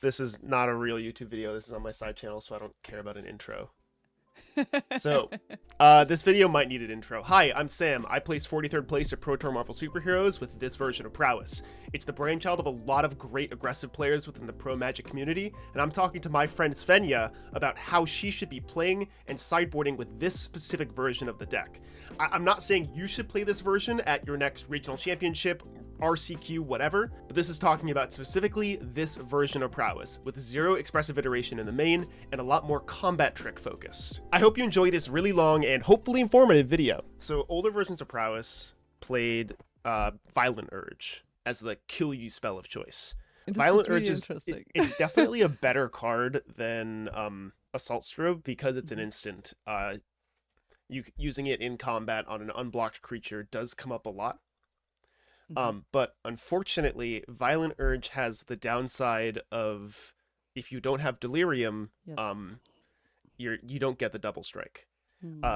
This is not a real YouTube video. This is on my side channel, so I don't care about an intro. So, this video might need an intro. Hi, I'm Sam. I placed 43rd place at Pro Tour Marvel Superheroes with this version of Prowess. It's the brainchild of a lot of great aggressive players within the Pro Magic community, and I'm talking to my friend Svenja about how she should be playing and sideboarding with this specific version of the deck. I'm not saying you should play this version at your next regional championship, RCQ, whatever, but this is talking about specifically this version of Prowess, with zero expressive iteration in the main, and a lot more combat trick focused. I hope you enjoy this really long and hopefully informative video. So older versions of Prowess played Violent Urge as the kill you spell of choice. Violent Urge is it's definitely a better card than Assault Strobe because it's an instant. Using it in combat on an unblocked creature does come up a lot. But unfortunately, Violent Urge has the downside of if you don't have Delirium, you don't get the double strike,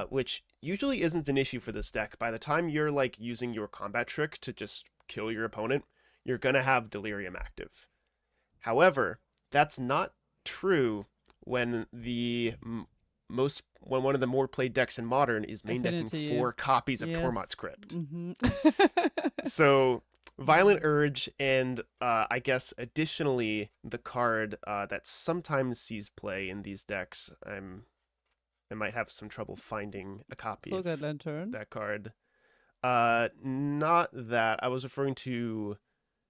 which usually isn't an issue for this deck. By the time you're like using your combat trick to just kill your opponent, you're gonna have Delirium active. However, that's not true when when one of the more played decks in Modern is main decking 4 copies of Tormod's Crypt. So Violent Urge and I guess additionally the card that sometimes sees play in these decks, I might have some trouble finding a copy of that card. Not that. I was referring to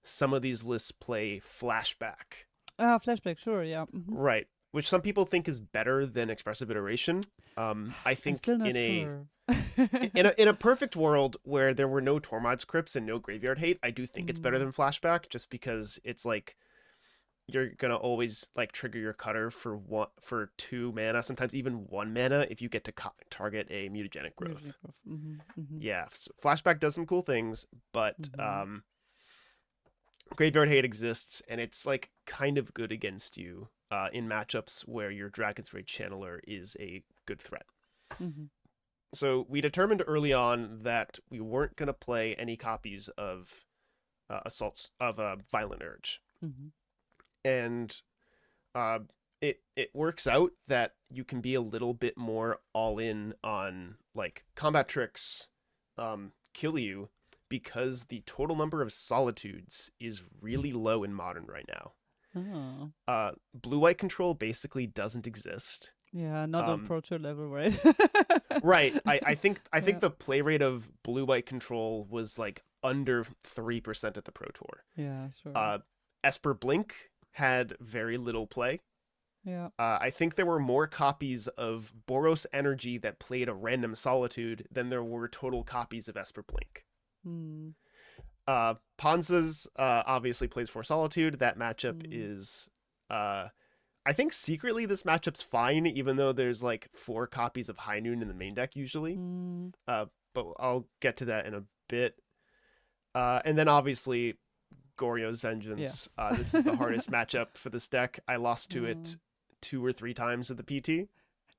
some of these lists play Flashback. Flashback, sure, yeah. Right. Which some people think is better than expressive iteration. I think in a perfect world where there were no Tormod's Crypts and no graveyard hate, I do think it's better than Flashback, just because it's like you're gonna always like trigger your cutter for 2 mana, sometimes even 1 mana if you get to target a mutagenic growth. Yeah, so Flashback does some cool things, but graveyard hate exists, and it's like kind of good against you in matchups where your Dragon's Rage Channeler is a good threat. So we determined early on that we weren't going to play any copies of Violent Urge. And it works out that you can be a little bit more all in on like combat tricks kill you, because the total number of solitudes is really low in Modern right now. Blue-white control basically doesn't exist. Yeah, not on Pro Tour level, right? Right. I think the play rate of blue-white control was like under 3% at the Pro Tour. Yeah, sure. Esper Blink had very little play. Yeah. I think there were more copies of Boros Energy that played a random solitude than there were total copies of Esper Blink. Ponza's obviously plays for Solitude. That matchup is I think secretly this matchup's fine, even though there's like 4 copies of High Noon in the main deck usually. But I'll get to that in a bit. And then obviously Goryo's Vengeance. This is the hardest matchup for this deck. I lost to it 2 or 3 times at the PT.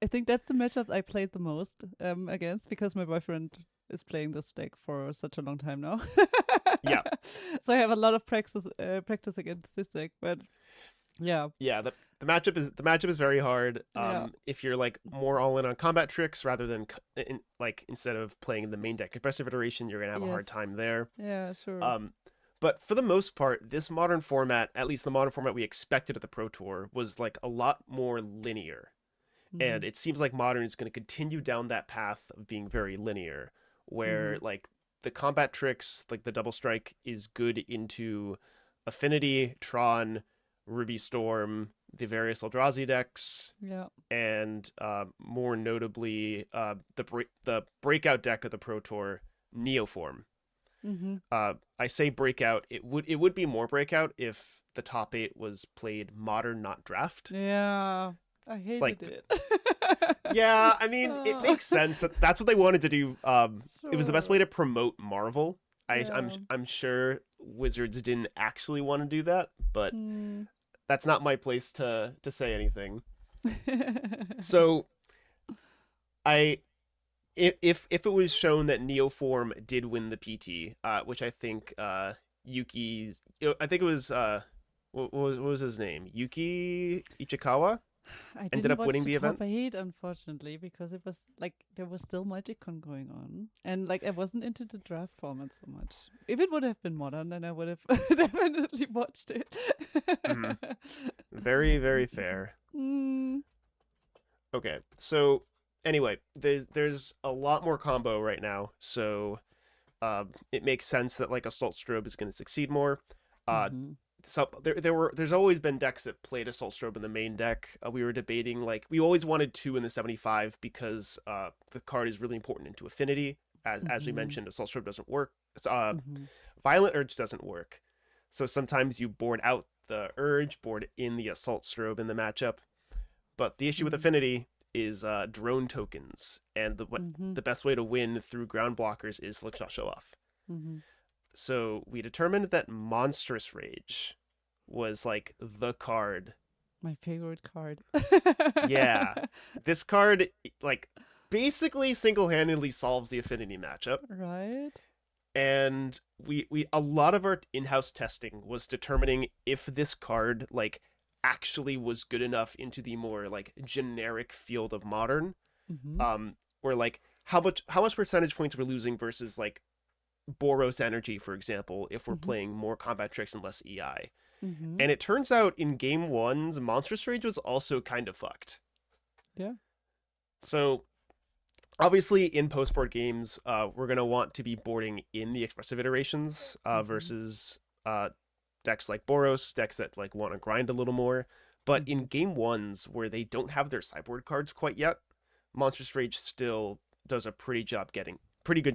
I think that's the matchup I played the most against, because my boyfriend is playing this deck for such a long time now. Yeah. So I have a lot of practice against this deck, but yeah. Yeah, the matchup is very hard. If you're like more all in on combat tricks rather than instead of playing the main deck expressive iteration, you're gonna have a hard time there. Yeah, sure. But for the most part, this Modern format, at least the Modern format we expected at the Pro Tour, was like a lot more linear. And it seems like Modern is going to continue down that path of being very linear, where like the combat tricks, like the double strike, is good into Affinity, Tron, Ruby Storm, the various Eldrazi decks, and more notably the breakout deck of the Pro Tour, Neoform. I say breakout. It would be more breakout if the top 8 was played Modern, not Draft. Yeah, I hated it. Yeah, I mean, it makes sense. That's what they wanted to do. It was the best way to promote Marvel. I'm sure Wizards didn't actually want to do that, but that's not my place to say anything. So, if it was shown that Neoform did win the PT, which I think Yuki's, I think it was what was his name? Yuki Ichikawa I ended didn't up watch winning the the event. top 8, unfortunately, because it was like there was still Magicon going on, and like I wasn't into the draft format so much. If it would have been modern, then I would have definitely watched it. Hmm. Very, very fair. Mm. Okay, so anyway, there's a lot more combo right now, so it makes sense that like Assault Strobe is going to succeed more. Mhm. So there's always been decks that played Assault Strobe in the main deck. We were debating like we always wanted 2 in the 75 because the card is really important into Affinity. As we Mhm. mentioned, Assault Strobe doesn't work. Mhm. Violent Urge doesn't work. So sometimes you board out the Urge, board in the Assault Strobe in the matchup. But the issue with Mhm. Affinity is drone tokens, and Mhm. the best way to win through ground blockers is Slickshot Show Off. Mhm. So we determined that Monstrous Rage was like the card. My favorite card. Yeah, this card like basically single-handedly solves the Affinity matchup. Right. And we a lot of our in-house testing was determining if this card like actually was good enough into the more like generic field of modern, Mhm. or like how much percentage points we're losing versus like Boros energy, for example, if we're Mhm. playing more combat tricks and less EI. Mhm. And it turns out in game one's Monstrous Rage was also kind of fucked. Yeah. So obviously in post-board games, we're going to want to be boarding in the expressive iterations Mhm. versus decks like Boros, decks that like want to grind a little more. But in Mhm. game ones where they don't have their sideboard cards quite yet, Monstrous Rage still does a pretty good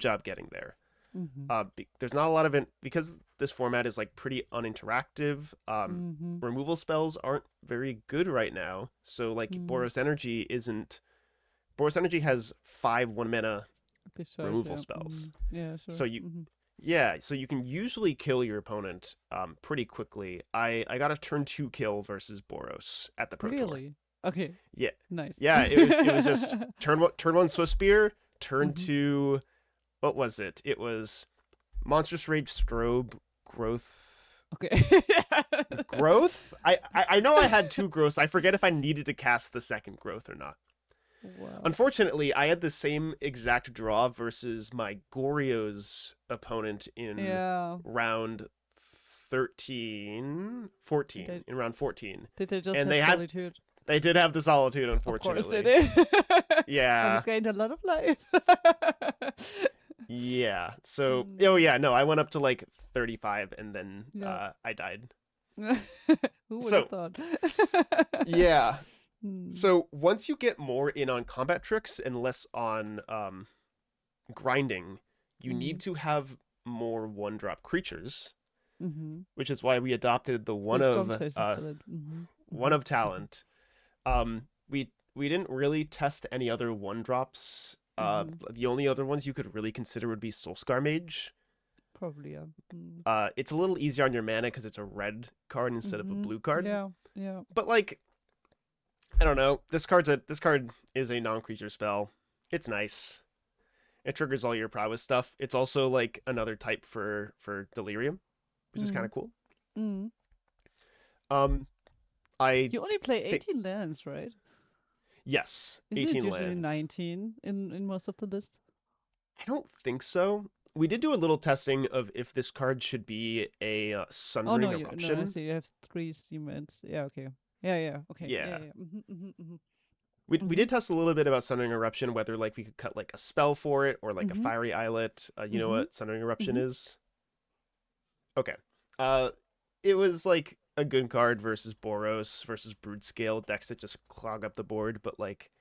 job getting there. Mhm. There's not a lot of it because this format is like pretty uninteractive. Mhm. Removal spells aren't very good right now, so like Mhm. Boros Energy isn't. Boros Energy has 5 1 mana Discharge, removal yeah. spells, Mhm. Yeah, sure. so you Mhm. yeah, so you can usually kill your opponent pretty quickly. I got a turn 2 kill versus Boros at the Pro Tour. Really? Okay, Yeah, nice. yeah, it was just turn 1 Swift Spear, turn Mhm. 2 what was it? It was Monstrous Rage Strobe Growth. Okay. Growth? I know I had 2 growths. I forget if I needed to cast the second growth or not. Wow. Unfortunately, I had the same exact draw versus my Goryo's opponent in Yeah. round 13, Did 14, they in round 14. did they just And have solitude? they did have the Solitude, Of course they unfortunately. did. Oh, you Yeah. gained a lot of life. Yeah. So, oh Mm, yeah, no, I went up to like 35 and then yeah. I died. Who would have So, thought? yeah. Hmm. So once you get more in on combat tricks and less on grinding, you need Mm. to have more 1-drop creatures, Mhm. which is why we adopted the The strong places talent. Mhm. one Mhm. of talent. We didn't really test any other 1-drops. Mhm. The only other ones you could really consider would be Soulscar Mage. Probably, yeah. Mm. It's a little easier on your mana because it's a red card instead of a Mhm. blue card. Yeah. Yeah. But like, I don't know. This card is a non-creature spell. It's nice. It triggers all your prowess stuff. It's also like another type for delirium, which is kind Mm. of cool. Mm. Um, I You only play think 18 lands, right? yes, Isn't it 18 usually lands. 19 in most of the lists? I don't think so. We did do a little testing of if this card should be a Oh no, Sundering you no, I Eruption. see. You have three cements. Yeah, okay. Yeah, yeah, okay. Yeah, Yeah, yeah. Mhm, mhm, mhm. we Mhm, did test a little bit about Sundering Eruption, whether like we could cut like a spell for it or like a mhm, Fiery Islet. You know mhm, what Sundering Eruption mhm. is? Okay. Uh, it was like a good card versus Boros versus Brood decks that just clog up the board, but like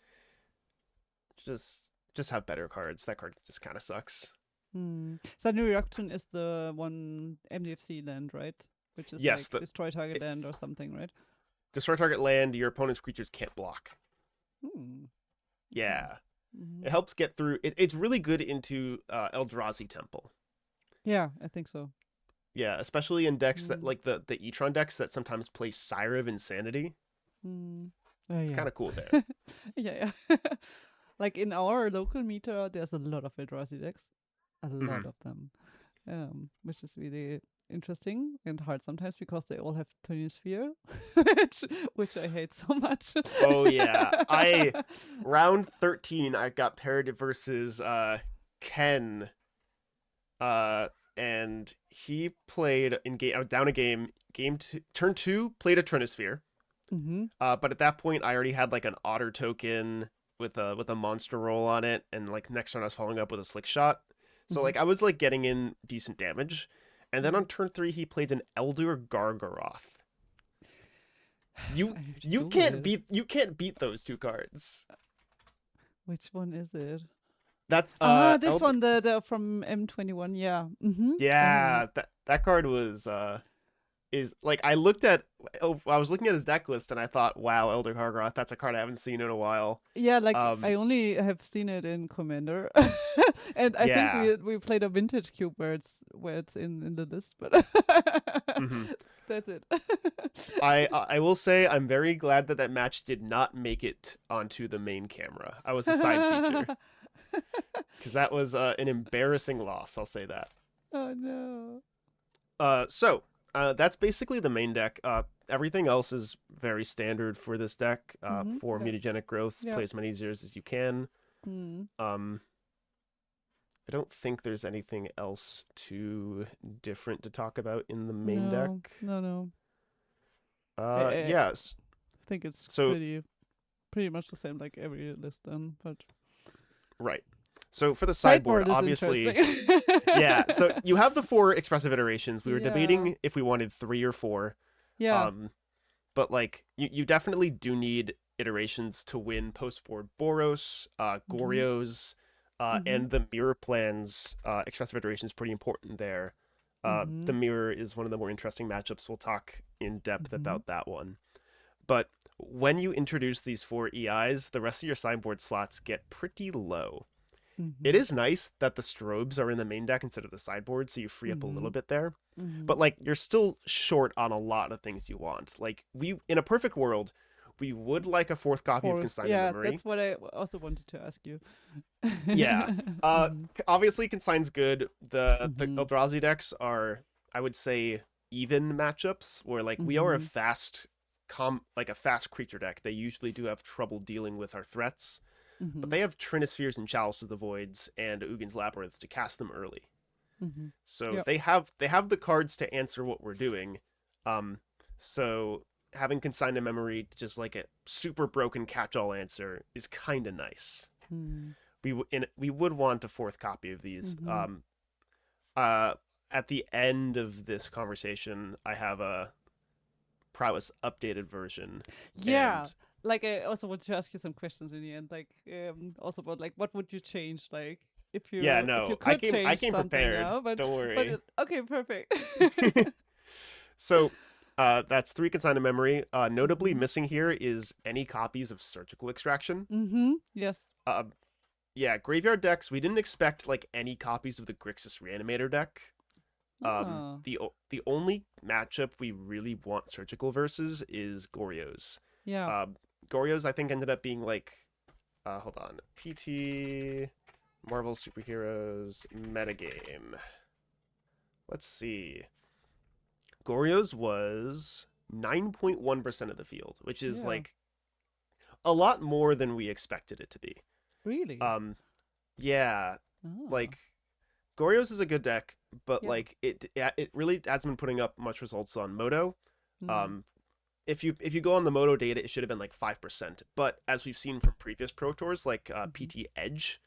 just have better cards. That card just kind of sucks. Hmm. Sudden Reaction is the one MDFC land, right? Which is Yes, like destroy target it, land or something, right? destroy target land. Your opponent's creatures can't block. Hmm. Okay. Yeah, Hmm. it helps get through. It's really good into Eldrazi Temple. Yeah, I think so. Yeah, especially in decks that Hmm. like the Etron decks that sometimes play Sire of Insanity. Hmm. Oh It's yeah. kind of cool there. Yeah, yeah. Like in our local meter, there's a lot of Eldrazi decks. A Hmm. lot of them. Which is really interesting and hard sometimes because they all have Sphere, which I hate so much. Oh yeah, round 13 I got paired versus Ken, and he played in game. I was down a game. Turn 2 played a Trinisphere. Mm-hmm. But at that point I already had like an otter token with a monster roll on it, and like next turn I was following up with a slick shot. So like I was like getting in decent damage. And then on turn 3 he played an Elder Gargaroth. You can't beat those two cards. Which one is it? That's this one, the from M21. Yeah. Mm-hmm. Yeah, that card was is like I was looking at his deck list and I thought, wow, Elder Gargaroth, that's a card I haven't seen in a while. Yeah, like I only have seen it in Commander, and I think we played a Vintage Cube where it's in the list, but that's it. I will say I'm very glad that match did not make it onto the main camera. I was a side feature because that was an embarrassing loss. I'll say that. Oh no. So that's basically the main deck. Everything else is very standard for this deck. For mutagenic growths, play as many zeros as you can. I don't think there's anything else too different to talk about in the main deck. No. Yes. I think it's pretty much the same like every list then, but right. So for the sideboard obviously, yeah. So you have the 4 expressive iterations. We were debating if we wanted 3 or 4. Yeah. But like you definitely do need iterations to win post-board Boros, Goryo's, and the mirror plans. Expressive iteration is pretty important there. The mirror is one of the more interesting matchups. We'll talk in depth about that one. But when you introduce these 4 EIs, the rest of your sideboard slots get pretty low. It is nice that the strobes are in the main deck instead of the sideboard, so you free up a little bit there. But like you're still short on a lot of things you want. Like in a perfect world, we would like a 4th copy of Consigned Memory. Yeah, that's what I also wanted to ask you. Yeah. Obviously Consigned's good. The Eldrazi decks are, I would say, even matchups where like we are a fast creature deck. They usually do have trouble dealing with our threats. But they have Trinispheres and Chalice of the Voids and Ugin's Labyrinth to cast them early. So they have the cards to answer what we're doing. So having Consigned to Memory, just like a super broken catch-all answer, is kind of nice. We would want a 4th copy of these. At the end of this conversation, I have a Prowess updated version. Yeah. Like I also want to ask you some questions in the end, like also about like what would you change, like if you if you could change I came prepared. Now, but, don't worry. Okay, perfect. So that's 3 Consigned to Memory. Notably missing here is any copies of Surgical Extraction. Yes. Yeah, graveyard decks. We didn't expect like any copies of the Grixis Reanimator deck. The only matchup we really want Surgical versus is Goryo's. Yeah. Goryo's I think ended up being like hold on. PT Marvel Superheroes metagame. Let's see. Goryo's was 9.1% of the field, which is like a lot more than we expected it to be. Really? Yeah. Like Goryo's is a good deck, but like it really hasn't been putting up much results on Moto. If you go on the Moto data, it should have been like 5%. But as we've seen from previous Pro Tours, like PT Edge,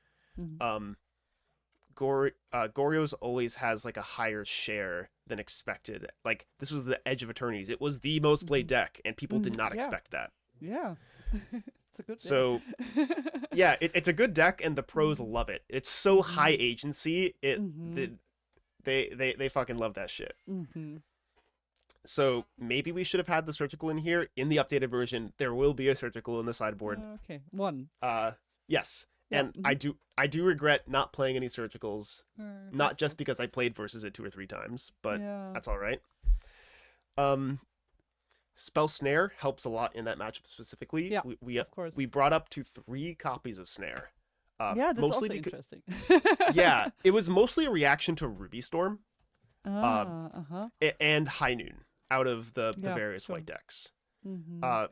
Goryo's always has like a higher share than expected. Like this was the Edge of Eternities. It was the most played deck, and people did not expect that. Yeah. It's a good deck. So yeah, it's a good deck, and the pros love it. It's so high agency. They fucking love that shit. So maybe we should have had the Surgical in here. In the updated version, there will be a Surgical in the sideboard. Okay, 1. Yes. And I do regret not playing any Surgicals, not just because I played versus it 2 or 3 times, but that's all right. Spell Snare helps a lot in that matchup specifically. Yeah, of course. We brought up to 3 copies of Snare. That's mostly also interesting. Yeah, it was mostly a reaction to Ruby Storm. and High Noon out of the Yeah, various sure. white decks. Mm-hmm.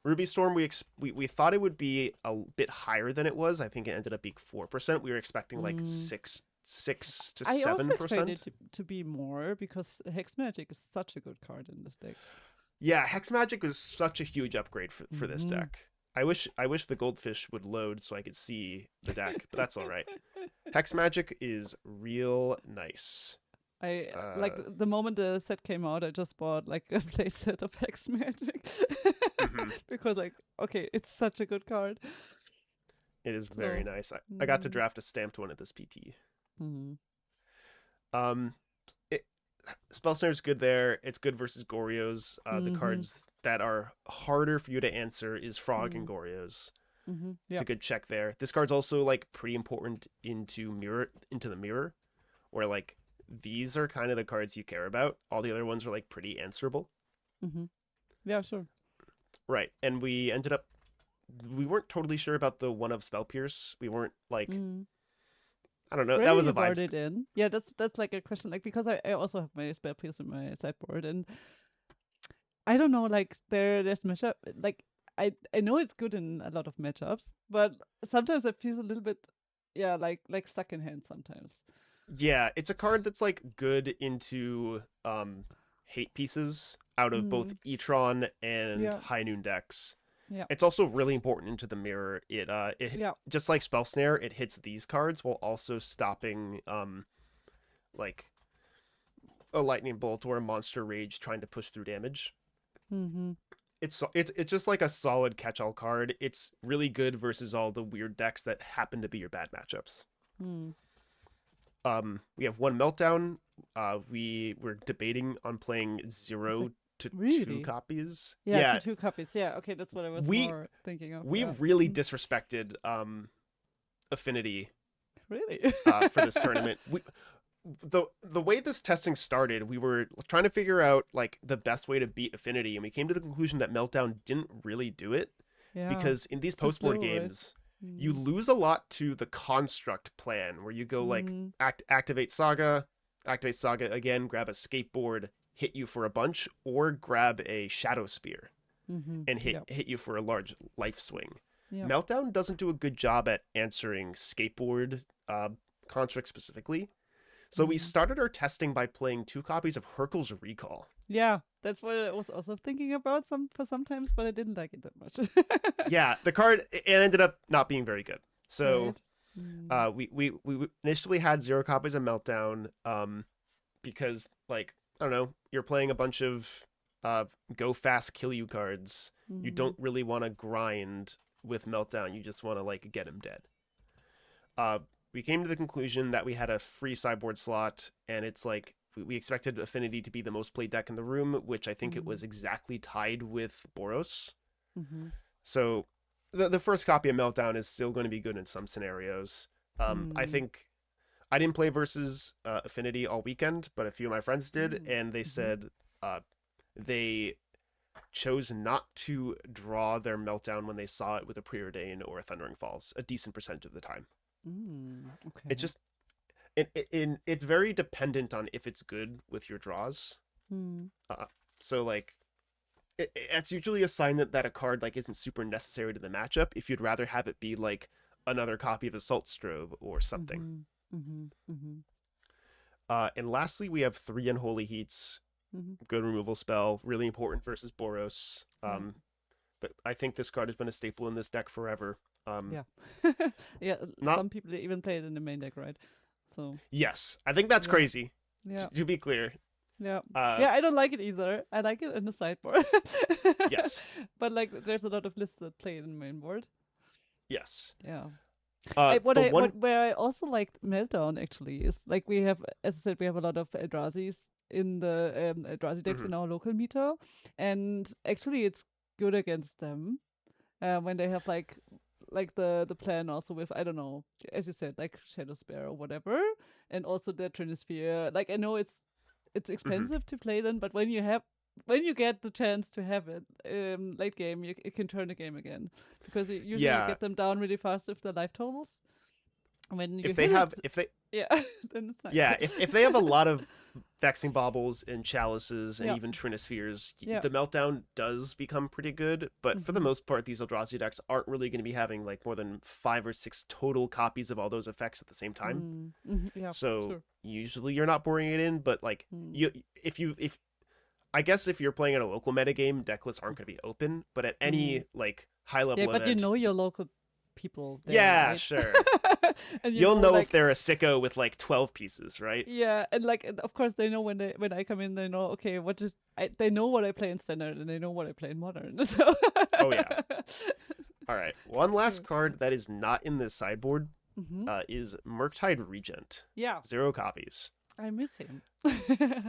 Ruby Storm, we thought it would be a bit higher than it was. I think it ended up being 4%. We were expecting like Mm. six to I also seven expected percent. to be more because Hex Magic is such a good card in this deck. Yeah, Hex Magic was such a huge upgrade for this Mm-hmm. deck. I wish the goldfish would load so I could see the deck, but that's all right. Hex Magic is real nice. I like Uh, the moment the set came out, I just bought like a play set of Hex Magic mhm. because like okay, it's such a good card. It is very So, nice. I got to mm, draft a stamped one at this PT. mm-hmm. Um, it, Spell Snare's good there. It's good versus Gorios. The Mm-hmm. cards that are harder for you to answer is Frog and Mm-hmm. Gorios. Mm-hmm. It's Yeah. a good check there. This card's also like pretty important into the mirror, where like these are kind of the cards you care about. All the other ones are like pretty answerable. Mm-hmm. Yeah, sure. Right. And we weren't totally sure about the one of Spell Pierce. We weren't like Mm. I don't know. Where That do was a you word vibes. it in? Yeah, that's like a question. Like because I also have my spell piece in my sideboard, and I don't know. Like there's matchup. Like I know it's good in a lot of matchups, but sometimes it feels a little bit, yeah, like stuck in hand sometimes. Yeah, it's a card that's like good into hate pieces out of both Mm. Etron and Yeah. High Noon decks. Yeah. It's also really important into the mirror. It Yeah. just like Spell Snare, it hits these cards while also stopping like a lightning bolt or a monster rage trying to push through damage. Mm-hmm. It's just like a solid catch-all card. It's really good versus all the weird decks that happen to be your bad matchups. Mm. We have one meltdown. We were debating on playing It's like 0 to 2 really. copies. Yeah, Yeah, two copies. Yeah, okay, that's what I was we more thinking of. we Yeah. really disrespected Affinity Really? for this tournament. The way this testing started, we were trying to figure out like the best way to beat Affinity, and we came to the conclusion that Meltdown didn't really do it Yeah. because in these It's too post board slow, right? games, you Mm. lose a lot to the construct plan where you go like Mm. activate Saga again, grab a skateboard, hit you for a bunch, or grab a Shadow Spear Mm-hmm. and Yeah. hit you for a large life swing. Yeah. Meltdown doesn't do a good job at answering skateboard construct specifically. So we Mm. started our testing by playing 2 copies of Hercule's Recall. Yeah, that's what I was also thinking about sometimes, but I didn't like it that much. Yeah, the card it ended up not being very good. So Right. Mm. we initially had 0 copies of Meltdown because like I don't know, you're playing a bunch of go fast kill you cards. You Mm-hmm. don't really want to grind with Meltdown. You just want to like get him dead. Uh, we came to the conclusion that we had a free sideboard slot, and it's like we expected Affinity to be the most played deck in the room, which I think it was exactly tied with Boros. Mm-hmm. So the first copy of Meltdown is still going to be good in some scenarios. I Mm. think I didn't play versus Affinity all weekend, but a few of my friends did, Mm. and they Mm-hmm. said they chose not to draw their Meltdown when they saw it with a Preordain or a Thundering Falls a decent percentage of the time. Mm. It Okay. just it's very dependent on if it's good with your draws. Mm. So like it's usually a sign that a card like isn't super necessary to the matchup if you'd rather have it be like another copy of Assault Strobe or something. Mm-hmm. Mm-hmm. Mm-hmm. And lastly, we have 3 Unholy Heats, Mm-hmm. good removal spell, really important versus Boros. Yeah. But I think this card has been a staple in this deck forever. Yeah. Yeah. Not Some people even play it in the main deck, right? So Yes, I think that's yeah. crazy. Yeah. To be clear, Yeah. uh, Yeah, I don't like it either. I like it in the sideboard. yes, But like there's a lot of lists that play it in the main board. yes. Yeah. The one Where I also liked Meltdown actually is like we have, as I said, we have a lot of Eldrazi's in the Eldrazi decks Mhm. in our local meter, and actually it's good against them when they have like the plan also with, I don't know, as you said, like Shadow Spear or whatever, and also the Trinisphere. Like I know it's Mhm. expensive to play them, but when you get the chance to have it late game, you can turn the game again because usually you Yeah, get them down really fast with the life totals. when you if they hit have it, if they yeah, then it's nice. yeah, if they have a lot of vexing baubles and chalices and Yeah. even trinispheres, Yeah. the meltdown does become pretty good. But for the Mm-hmm. most part, these Eldrazi decks aren't really going to be having like more than 5 or 6 total copies of all those effects at the same time. Yeah, So sure. usually you're not boring it in, but like Mm. if I guess if you're playing at a local metagame, deck lists aren't going to be open. But at Mm. any like high Yeah, level but you event, know your local people there, yeah, right? sure, And you you'll know, know if like, they're a sicko with like 12 pieces, right? yeah, and like, of course, they know when I come in, they know, okay, they know what I play in standard, and they know what I play in modern. So, Oh yeah. All right. One last sure. card that is not in this sideboard Mm-hmm. is Murktide Regent. Yeah, 0 copies. I miss him.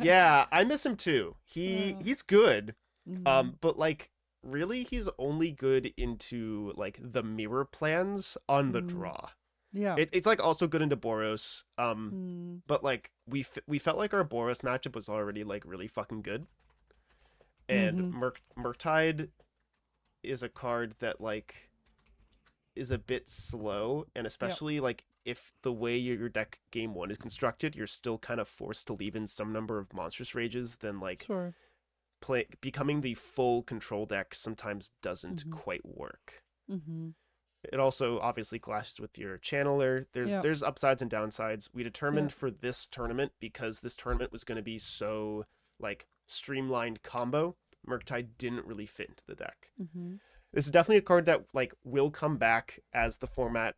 Yeah, I miss him too. Uh, He's good. mm, But like really he's only good into like the mirror plans on the mm, draw. yeah. It's like also good into Boros. Mm, But like we felt like our Boros matchup was already like really fucking good. And mm-hmm. Murktide is a card that like is a bit slow, and Yeah, especially like if the way your deck game one is constructed, you're still kind of forced to leave in some number of monstrous rages, then like sure. becoming the full control deck sometimes doesn't Mm-hmm. quite work. Mm-hmm. It also obviously clashes with your channeler. Yeah, There's upsides and downsides. We yeah. determined for this tournament, because this tournament was going to be so like streamlined combo, Murktide didn't really fit into the deck. Mm-hmm. This is definitely a card that like will come back as the format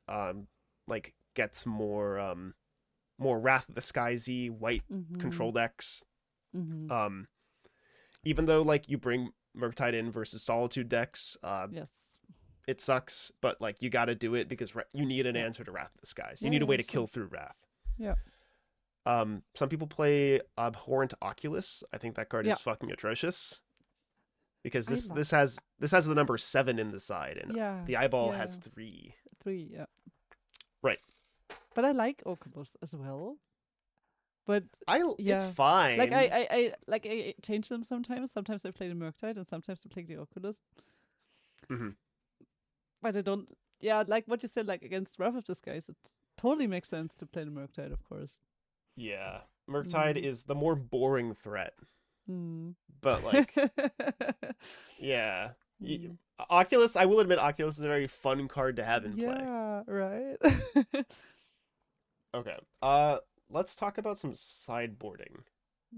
like gets more Wrath of the Sky-y white Mm-hmm. control decks. Mm-hmm. Um Even though like you bring Murktide in versus Solitude decks, Yes. it sucks, but like you got to do it because you need an Yeah. answer to Wrath of the Skies. You Yeah, need a way yeah, to sure. kill through Wrath. Yeah. Some people play Abhorrent Oculus. I think that card Yeah. is fucking atrocious because I love this has the number 7 in the side, and Yeah. the eyeball Yeah. has 3. 3, yeah. Right. But I like Oculus as well. But It's yeah. fine. Like I change them sometimes. Sometimes I play the Murktide and sometimes I play the Oculus. Mm-hmm. But I don't like what you said, like against Wrath of the Skies, it totally makes sense to play the Murktide, of course. Yeah. Murktide is the more boring threat. Mm. But like yeah. Mm. Oculus, I will admit Oculus is a very fun card to have in play. Yeah, right. Okay. Let's talk about some sideboarding.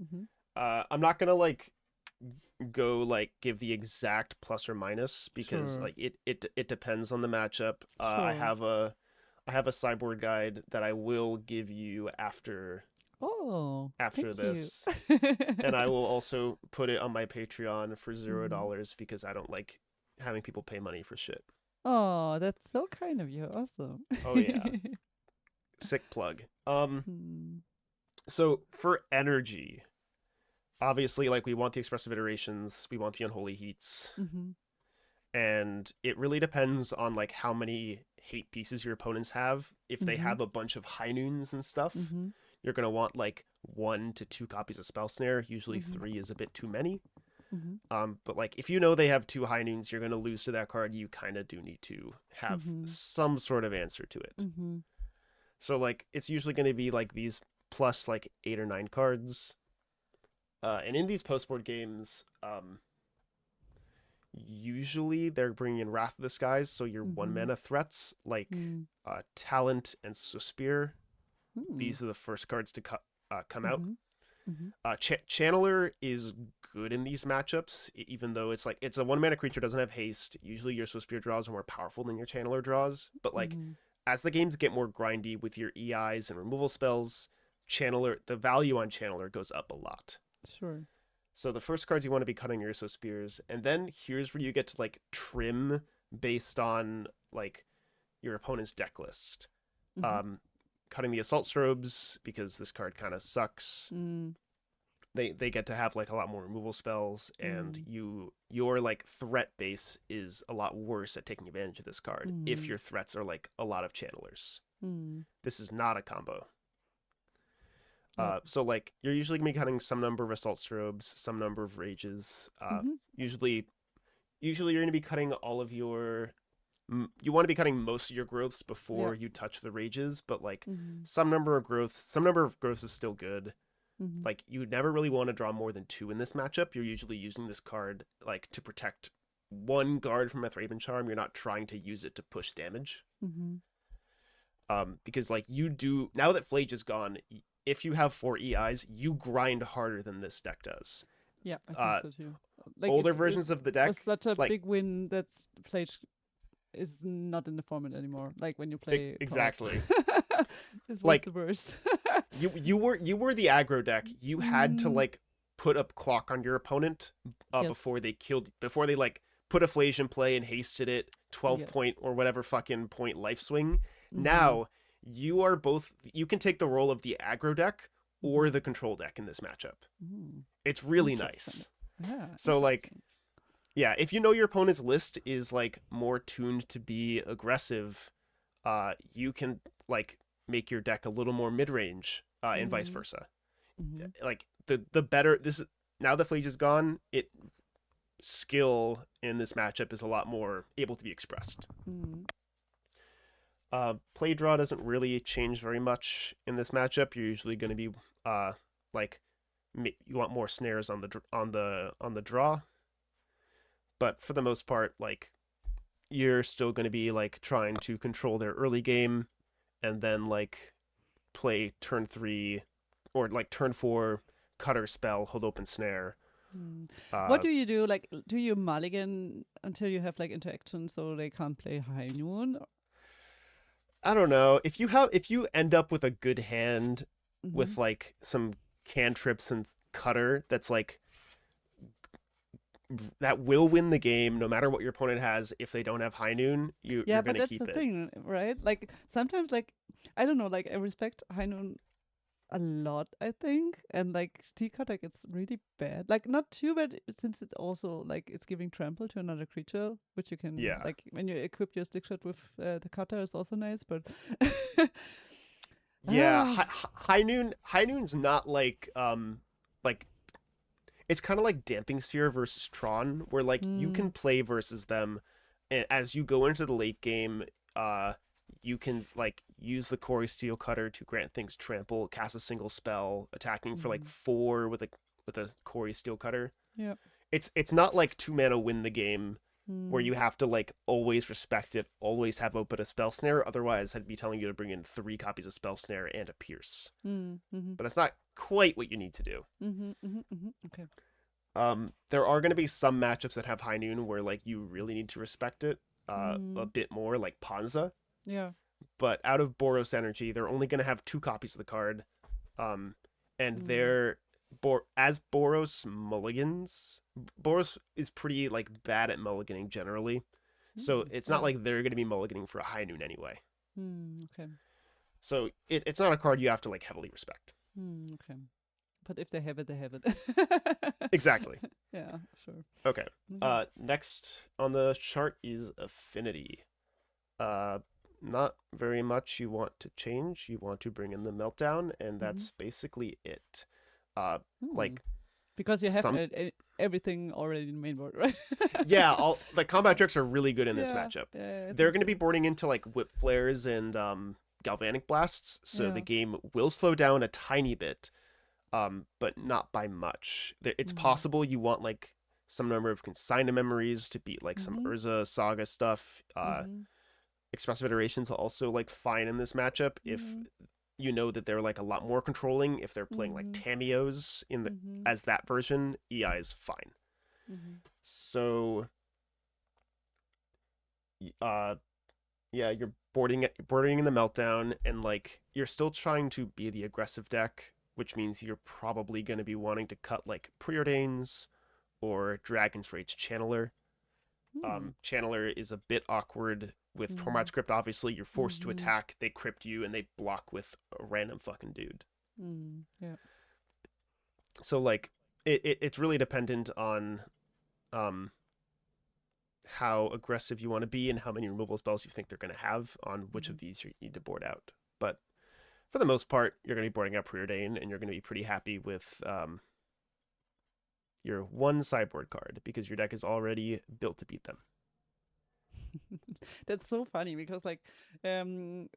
Mm-hmm. I'm not gonna like go like give the exact plus or minus because Sure. like it depends on the matchup. Sure. I have a sideboard guide that I will give you after Oh, thank this. you. And I will also put it on my Patreon for $0 Mhm. because I don't like having people pay money for shit. Oh, that's so kind of you. Awesome. Oh yeah. Sick plug. Hmm. So for energy, obviously like we want the expressive iterations, we want the unholy heats, Mm-hmm. and it really depends on like how many hate pieces your opponents have. If they Mm-hmm. have a bunch of high noons and stuff, Mm-hmm. you're gonna want like 1 to 2 copies of Spell Snare. Usually Mm-hmm. 3 is a bit too many. Mm-hmm. But like if you know they have 2 high noons, you're gonna lose to that card. You kind of do need to have Mm-hmm. some sort of answer to it. Mm-hmm. So like it's usually gonna be like these plus like 8 or 9 cards. And in these post board games, usually they're bringing in Wrath of the Skies, so your 1 mana threats like Talent and Suspire. Mm-hmm. These are the first cards to come out. Mm-hmm. Channeler is good in these matchups, even though it's like it's a 1 mana creature, doesn't have haste. Usually your Suspire draws are more powerful than your Channeler draws, but like as the games get more grindy with your EIs and removal spells, the value on Channeler goes up a lot. Sure. So the first cards you want to be cutting your Spears, and then here's where you get to like trim based on like your opponent's deck list. Mm-hmm. Cutting the Assault Strobes because this card kind of sucks. They get to have like a lot more removal spells, and your like threat base is a lot worse at taking advantage of this card if your threats are like a lot of channelers. This is not a combo. So like you're usually gonna be cutting some number of Assault Strobes, some number of Rages. Usually you're gonna be cutting all of your you want to be cutting most of your growths before you touch the rages, but like some number of growths is still good. Like you never really want to draw more than 2 in this matchup. You're usually using this card like to protect one guard from a Thraben Charm. You're not trying to use it to push damage. Because like you do, now that Flage is gone, if you have 4 EIs, you grind harder than this deck does. Yeah, I think so too. Like older versions of the deck was such a like, big win that Flage is not in the format anymore. Like when you play exactly. This was like the worst. you were the aggro deck. You had to like put a clock on your opponent before they like put a Flage in play and hasted it 12 point or whatever fucking point life swing. Now you can take the role of the aggro deck or the control deck in this matchup. It's really nice. Yeah. So like, yeah, if you know your opponent's list is like more tuned to be aggressive, you can like make your deck a little more mid-range, and vice versa. Like the better this now the Flage is gone, skill in this matchup is a lot more able to be expressed. Play draw doesn't really change very much in this matchup. You're usually going to be like you want more snares on the draw, but for the most part, like you're still going to be like trying to control their early game, and then like play turn 3 or like turn 4 cutter spell, hold open snare. What do you do? Like, do you mulligan until you have like interaction so they can't play High Noon? I don't know. If you end up with a good hand with like some cantrips and cutter that's like that will win the game no matter what your opponent has. If they don't have High Noon, you're gonna keep it. Yeah, but that's the thing, right? Like sometimes, like I don't know, like I respect High Noon a lot, I think, and like Steel Cutter gets really bad. Like not too bad since it's also like it's giving trample to another creature, which you can like when you equip your stick shot with the cutter is also nice, but High Noon's not like it's kind of like Damping Sphere versus Tron, where like you can play versus them, and as you go into the late game, you can like use the Quarry Steel Cutter to grant things trample, cast a single spell, attacking for like 4 with a Quarry Steel Cutter. Yeah, it's not like 2 mana win the game, where you have to like always respect it, always have open a Spell Snare. Otherwise, I'd be telling you to bring in 3 copies of Spell Snare and a Pierce. But that's not quite what you need to do. Okay. There are going to be some matchups that have High Noon where like you really need to respect it a bit more, like Panza. Yeah. But out of Boros Energy, they're only going to have 2 copies of the card. And they're as Boros mulligans. Boros is pretty like bad at mulliganing generally. So it's not like they're going to be mulliganing for a High Noon anyway. Okay. So it's not a card you have to like heavily respect. Okay. But if they have it, they have it. Exactly. Yeah, sure. Okay. Next on the chart is Affinity. Not very much you want to change. You want to bring in the Meltdown, and that's basically it. Like because you have everything already in the main board, right? Yeah, all the combat tricks are really good in this matchup. Yeah, they're going to be boarding into like Whip Flares and Galvanic Blasts, so the game will slow down a tiny bit, but not by much. It's possible you want like some number of Consigna Memories to beat like some Urza Saga stuff. Expressive Iterations are also like fine in this matchup if you know that they're like a lot more controlling. If they're playing like Tamios in the as that version, EI is fine. So you're boarding in the Meltdown, and like you're still trying to be the aggressive deck, which means you're probably going to be wanting to cut like Preordains or Dragon's Rage Channeler. Channeler is a bit awkward with Tormod's Crypt. Obviously, you're forced to attack, they crypt you, and they block with a random fucking dude. Yeah. So like it's really dependent on how aggressive you want to be and how many removal spells you think they're going to have on which of these you need to board out. But for the most part, you're going to be boarding out Preordain, and you're going to be pretty happy with your 1 sideboard card because your deck is already built to beat them. That's so funny because like some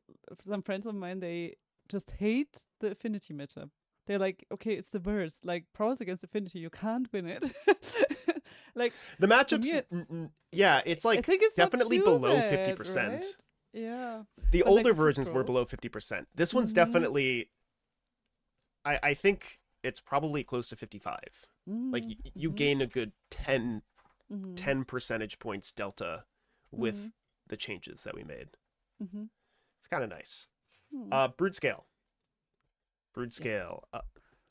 friends of mine, they just hate the affinity matchup. They're like, okay, it's the worst. Like prowess against affinity, you can't win it. Like The for matchups, me, yeah, it's I like think it's not definitely too below bad, right? 50%. Yeah, The but like older with the versions were strokes. below 50%. This one's Mm-hmm. definitely, I think it's probably close to 55. Like you Mm-hmm. gain a good 10, Mm-hmm. 10 percentage points delta Mm-hmm. with the changes that we made. Mm-hmm. It's kind of nice. Mm-hmm. Brood scale. Brood Yes. scale.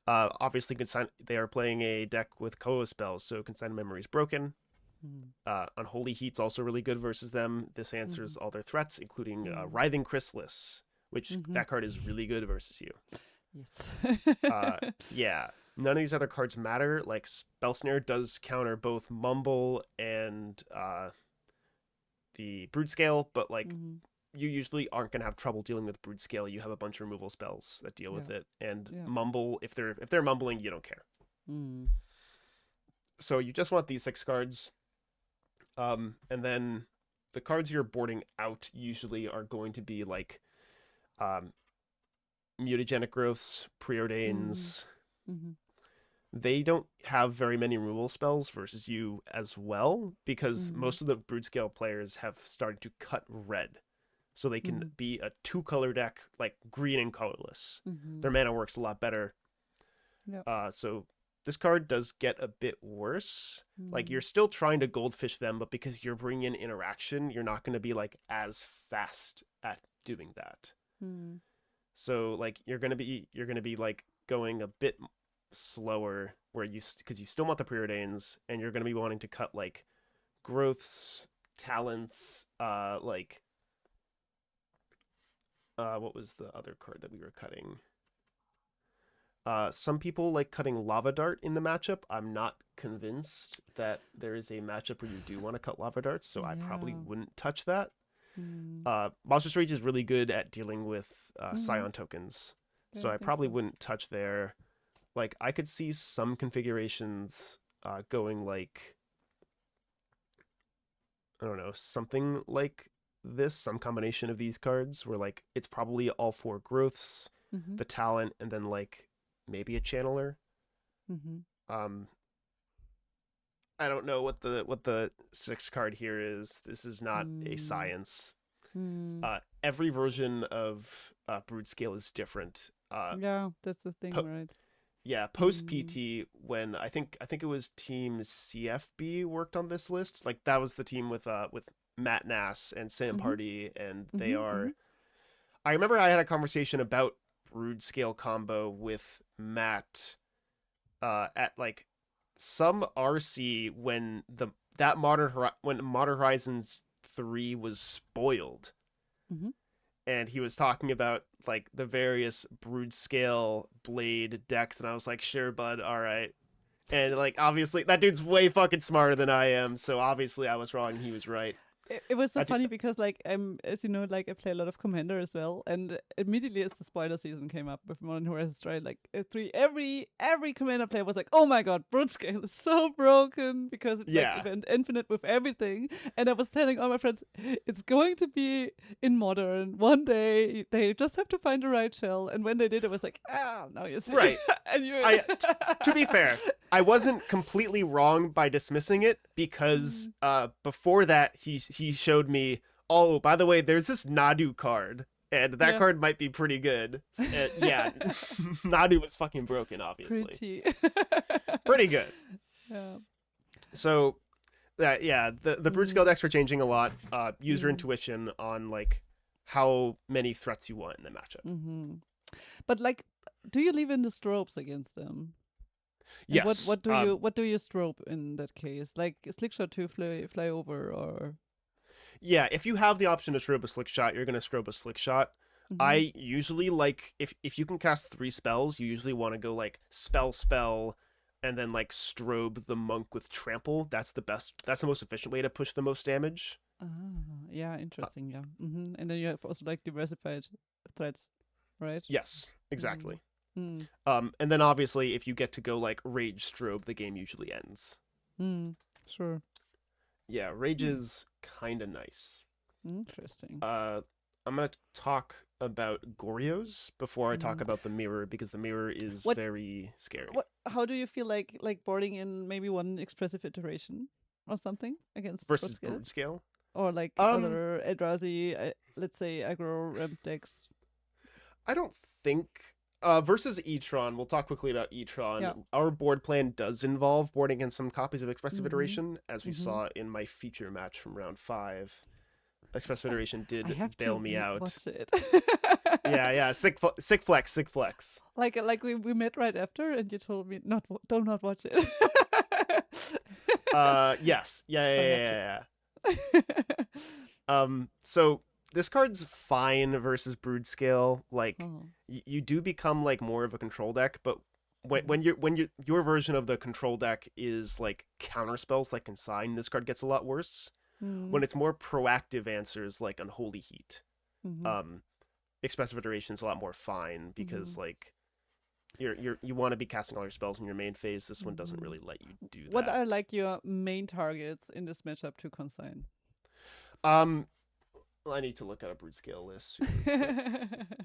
Obviously, they are playing a deck with Koa spells, so Consign Memory is broken. Mm-hmm. Unholy Heat's also really good versus them. This Mm-hmm. answers all their threats, including Mm-hmm. Writhing Chrysalis, which Mm-hmm. that card is really good versus you. Yes. Yeah, none of these other cards matter. Like Spell Snare does counter both Mumble and the Brood Scale, but like Mm-hmm. you usually aren't gonna have trouble dealing with Brood Scale. You have a bunch of removal spells that deal Yeah. with it, and Yeah. Mumble, if they're mumbling, you don't care. Mm. So you just want these 6 cards, and then the cards you're boarding out usually are going to be like um, mutagenic growths, Mm-hmm. preordains. Mm-hmm. They don't have very many removal spells versus you as well, because Mm-hmm. most of the brood scale players have started to cut red. So they can Mm-hmm. be a 2-color deck, like green and colorless. Mm-hmm. Their mana works a lot better. Yeah. So this card does get a bit worse. Like Mm-hmm. you're still trying to goldfish them, but because you're bringing in interaction, you're not going to be like as fast at doing that. Mm-hmm. So like you're gonna be like going a bit slower where because you still want the preordains, and you're gonna be wanting to cut like growths, talents, like what was the other card that we were cutting? Some people like cutting Lava Dart in the matchup. I'm not convinced that there is a matchup where you do want to cut Lava Darts, so I probably Yeah. wouldn't touch that. Mm-hmm. Monstrous Rage is really good at dealing with Mm-hmm. Scion tokens, Yeah, so I I think probably so. wouldn't touch there. Like I could see some configurations going like, I don't know, something like this, some combination of these cards where like it's probably all 4 growths, Mm-hmm. the talent, and then like maybe a channeler. Mm-hmm. Um, I don't know what the 6 card here is. This is not a Mm-hmm. science. Mm-hmm. Every version of Brood Scale is different. Yeah, that's the thing, Po- right? yeah, post Mm-hmm. PT, when I think it was Team CFB worked on this list. Like that was the team with Matt Nass and Sam Mm-hmm. Party, and they Mm-hmm. Mm-hmm. are. I remember I had a conversation about Brood Scale combo with Matt at like some RC when the that when Modern Horizons 3 was spoiled, Mm-hmm. and he was talking about like the various brood scale blade decks, and I was like, sure bud, all right. And like obviously that dude's way fucking smarter than I am, so obviously I was wrong and he was right. It was so That dude, funny because like as you know, like I play a lot of Commander as well, and immediately as the spoiler season came up with Modern Horizons, right, like 3, every Commander player was like, oh my god, Brute Scale is so broken because it like yeah, it went infinite with everything. And I was telling all my friends, it's going to be in Modern one day. They just have to find the right shell, and when they did, it was like, now you see, right. and you. To be fair, I wasn't completely wrong by dismissing it, because Mm, before that he showed me, oh, by the way, there's this Nadu card, and that yeah. card might be pretty good. Yeah, Nadu was fucking broken, obviously. Pretty. Pretty good. Yeah. So yeah, the brute scale Mm, decks are changing a lot. User mm, intuition on like how many threats you want in the matchup. mm-hmm. But like, do you leave in the strobes against them? And what Yes. what do you what do you strobe in that case? Like slickshot to fly over or. Yeah, if you have the option to strobe a slick shot, you're gonna strobe a slick shot. Mm-hmm. I usually like, if you can cast 3 spells, you usually want to go like spell, and then like strobe the monk with trample. That's the best. That's the most efficient way to push the most damage. Ah, yeah, Uh, interesting. Yeah. Mm-hmm. And then you have also like diversified threats, right? yes, Mm. exactly. Mm. And then obviously if you get to go like rage strobe, the game usually ends. Mm. Sure. Yeah, Rage Hmm. is kind of nice. Interesting. Uh, I'm gonna talk about Goryo's before I talk Mm. about the mirror because the mirror is What very scary. what how do you feel like boarding in maybe one expressive iteration or something against Versus Brodscale? Brood Scale. Or like Um, other Eldrazi, let's say aggro ramp decks. I don't think versus Etron. We'll talk quickly about Yeah. Etron. Our board plan does involve boarding in some copies of Expressive Mm-hmm. Iteration, as we Mm-hmm. saw in my feature match from round 5. Expressive Iteration I did have bail to me out. watch it. Yeah, yeah, sick flex, sick flex. Like we met right after, and you told me do not watch it. Yes, yeah, So I yeah, have to. yeah, so this card's fine versus Brood Scale. Like, Oh. you do become like more of a control deck, but Mm. when your version of the control deck is like counter spells like Consign, this card gets a lot worse. Mm. When it's more proactive answers like Unholy Heat, Mm-hmm. um, Expressive Iteration is a lot more fine Mm-hmm. because like you want to be casting all your spells in your main phase. This one doesn't Mm-hmm. really let you do What that. are like your main targets in this matchup to consign? Um, I need to look at a Brood Scale list super quick.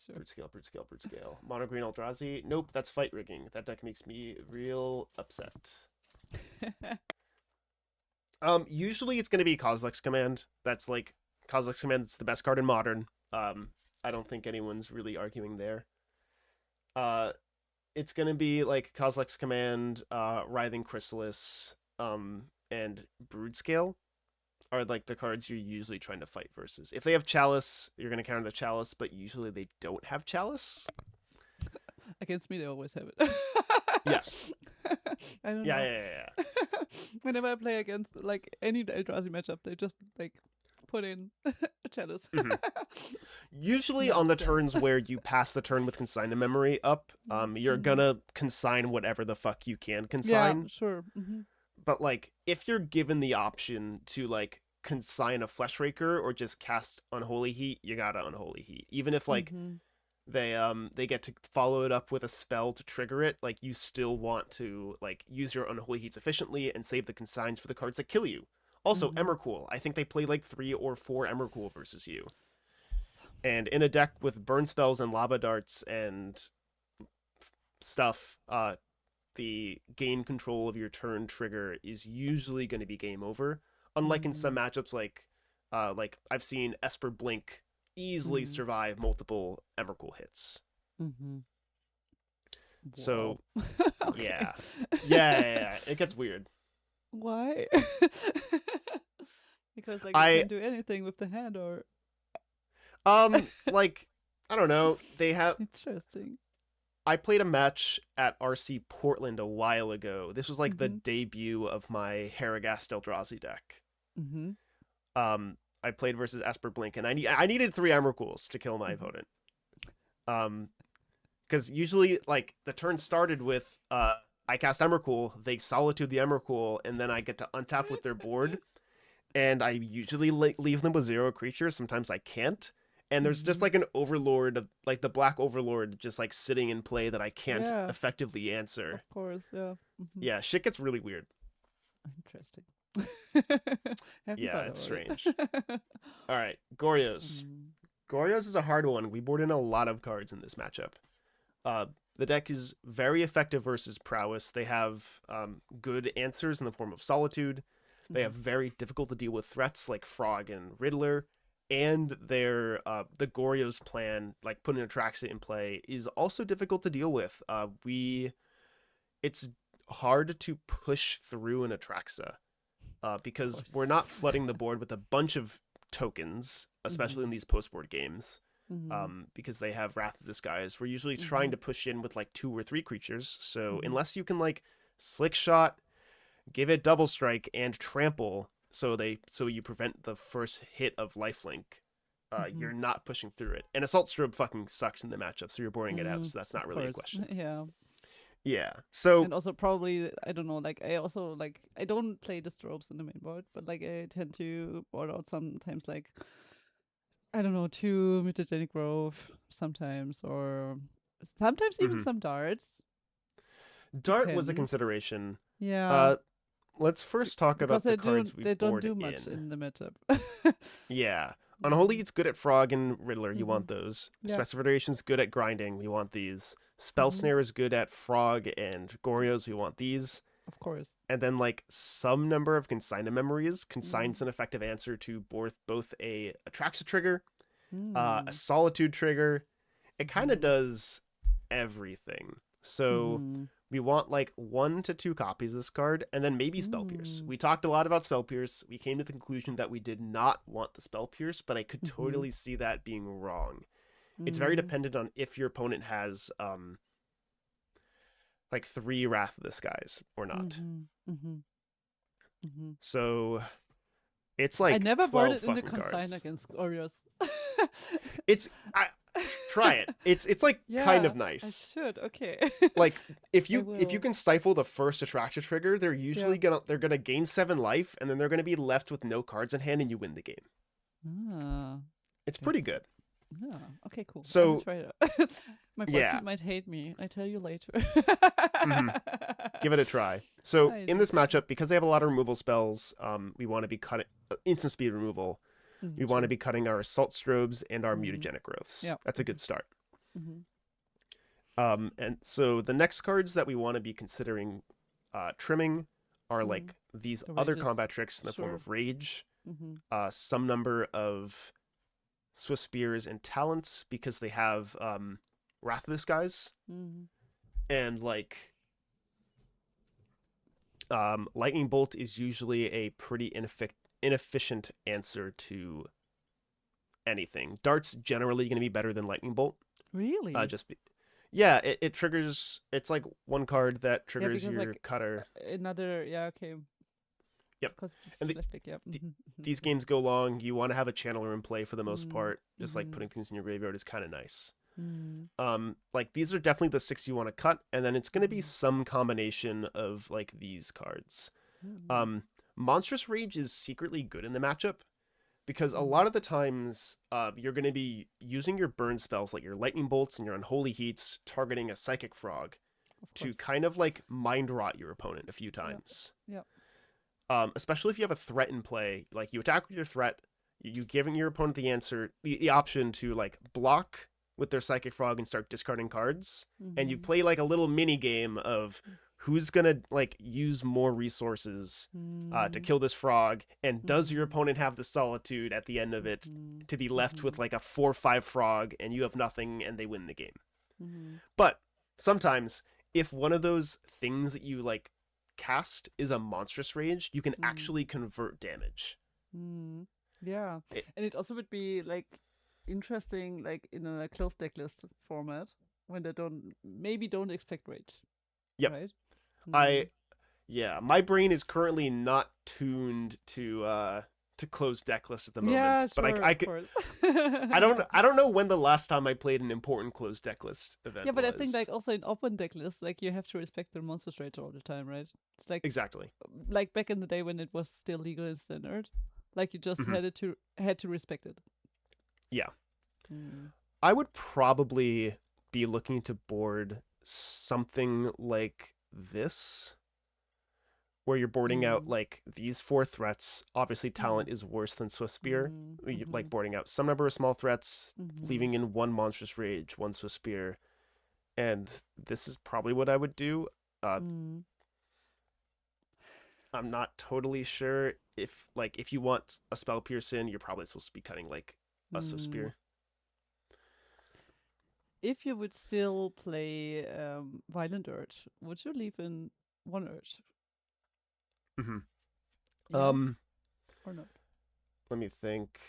Sure. Brood Scale, Brood Scale, Brood Scale. Mono Green Eldrazi. Nope, that's fight rigging. That deck makes me real upset. Usually it's gonna be Kozilek's Command. That's like Kozilek's Command is the best card in Modern. I don't think anyone's really arguing there. Uh, it's gonna be like Kozilek's Command, Writhing Chrysalis, and Brood Scale are like the cards you're usually trying to fight versus. If they have Chalice, you're gonna counter the Chalice, but usually they don't have Chalice. Against me, they always have it. Yes. I don't Yeah, know. yeah, yeah, Whenever I play against like any Eldrazi matchup, they just like put in a chalice. yeah. Usually on Not the sad. turns where you pass the turn with consign to memory up, you're Mm. gonna consign whatever the fuck you can Yeah, consign. sure. Mm-hmm. But like, if you're given the option to like consign a Flesh Raker or just cast Unholy Heat, you gotta Unholy Heat. Even if like Mm-hmm. they get to follow it up with a spell to trigger it, like you still want to like use your Unholy Heats efficiently and save the consigns for the cards that kill you. Also, Mm-hmm. Emrakul. I think they play like 3 or 4 Emrakul versus you. And in a deck with burn spells and lava darts and stuff, the gain control of your turn trigger is usually going to be game over. Unlike in Mm-hmm. some matchups like I've seen Esper Blink easily Mm-hmm. survive multiple Emrakul hits. Mm-hmm. Wow. So Okay. yeah. Yeah, it gets weird. Why? Because like you I can't do anything with the hand, or like I don't know. They have interesting. I played a match at RC Portland a while ago. This was like the Mm-hmm. debut of my Haragast Eldrazi deck. Mm-hmm. I played versus Esper Blink, and I needed 3 Emrakuls to kill my Mm-hmm. opponent. Because usually like the turn started with I cast Emrakul, they Solitude the Emrakul, and then I get to untap with their board, and I usually leave them with 0 creatures. Sometimes I can't. And there's just Mm-hmm. like an overlord, like the black overlord, just like sitting in play that I can't Yeah, effectively answer. of course. Yeah. Mm-hmm. Yeah, shit gets really weird. Interesting. Haven't Yeah, thought it's about strange. it. All right, Goryo's. Mm. Goryo's is a hard one. We board in a lot of cards in this matchup. Uh, the deck is very effective versus Prowess. They have good answers in the form of Solitude. They Mm-hmm. have very difficult to deal with threats like Frog and Riddler. And their the Goryo's plan, like putting Atraxa in play, is also difficult to deal with. It's hard to push through an Atraxa Of because we're course. not flooding the board with a bunch of tokens, especially in Mm-hmm. these post board games. Mm-hmm. Because they have Wrath of Disguise. We're usually trying Mm-hmm. to push in with like 2 or 3 creatures. So Mm-hmm. unless you can like Slick Shot, give it Double Strike, and Trample, so you prevent the first hit of Lifelink, Mm-hmm. you're not pushing through it. And Assault Strobe fucking sucks in the matchup, so you're boarding it out. Mm, So that's not of really a course. question. Yeah. Yeah. So And also probably I don't know, like I also like I don't play the strobes in the main board, but like I tend to board out sometimes like I don't know, 2 mutagenic growth sometimes, or sometimes even mhm. some darts. Dart was a Depends. consideration. Yeah. Uh, let's first talk because about the cards we they don't board do much in. in the matchup. Yeah. Unholy, it's good at Frog and Riddler. You want Mhm. those. Yeah. Special Federation's good at grinding. We want these. Spell Mhm. Snare is good at Frog and Gorios. We want these. Of course. And then, like, some number of Consigna memories. Consign's Mhm. an effective answer to both a Atraxa trigger, a Mm. Solitude trigger. It kind of Mhm. does everything. So Mhm. we want like 1 to 2 copies of this card, and then maybe Spell Pierce. Mm. We talked a lot about Spell Pierce. We came to the conclusion that we did not want the Spell Pierce, but I could Mhm. totally see that being wrong. It's very Mm. dependent on if your opponent has like 3 Wrath of the Skies or not. Mhm. Mhm. Mhm. So it's I like never 12 boarded in the fucking consign cards. against Oreos. Try it. It's like kind Yeah, of I nice. should. Okay. Like if I you will. can stifle the first Atraxa trigger, they're usually gonna gain 7 life, and then they're gonna be left with no cards in hand, and you win the game. Ah, It's yes. pretty good. Yeah. Okay. Cool. I So will try it. My yeah, boyfriend might hate me. I tell you later. mhm, give it a try. So I in do. this matchup, because they have a lot of removal spells, we want to be cutting instant speed removal. We want to Sure. be cutting our assault strobes and our Mhm. mutagenic growths. Yeah. That's a good start. Mhm. And so the next cards that we want to be considering trimming are Mhm. like these The other rages. combat tricks in the form Sure. of rage, Mhm. some number of Swift Spears and talents because they have Wrath of the Skies, Mhm. and like Lightning Bolt is usually a pretty inefficient answer to anything. Dart's generally going to be better than Lightning Bolt. Really? Yeah, it triggers. It's like one card that Yeah, triggers because your like cutter. another. Yeah. Okay. Yep. Because And flashback. Yeah. Mhm. these games go long. You want to have a channeler in play for the most Mm. part. Just like Mhm. putting things in your graveyard is kind of nice. Mm. Like these are definitely the 6 you want to cut, and then it's going to be Mhm. some combination of like these cards. Mhm. Monstrous Rage is secretly good in the matchup because a Mhm. lot of the times you're going to be using your burn spells like your lightning bolts and your unholy heats targeting a psychic frog Of to course. kind of like mind rot your opponent a few times. Yeah. Especially if you have a threat in play, like you attack with your threat, you giving your opponent the option to like block with their psychic frog and start discarding cards, and you Mhm. play like a little mini game of who's gonna like use more resources to Mm. kill this frog, and does your Mhm. opponent have the solitude at the end of it Mhm. to be left with Mhm. like a 4/5 frog and you have nothing and they win the game. Mhm. But sometimes if one of those things that you like cast is a monstrous rage, you can Mm. actually convert damage. Mm. Yeah, It, and it also would be like interesting, like in a closed deck list format when they don't expect rage, yep. right? I yeah, my brain is currently not tuned to close deck lists at the Yeah, moment, but sure, I of could course. I don't know when the last time I played an important closed deck list event Yeah, but I think was. like also in open deck lists, like you have to respect the monster rate all the time, right? It's Exactly. like back in the day when it was still legal in standard, like you just Hmm. had to respect it. Yeah. Mm. I would probably be looking to board something like this, where you're boarding out Mm. like these 4 threats. Obviously, talent Mm. is worse than Swift Spear. Like Mhm. boarding out some number of small threats, Mhm. leaving in 1 Monstrous Rage, 1 Swift Spear, and this is probably what I would do. Mm. I'm not totally sure if you want a Spell Pierce in, you're probably supposed to be cutting like a Swift Mm. Spear. If you would still play Violent Urge, would you leave in one Urge? Mm-hmm. Yeah or not? Let me think.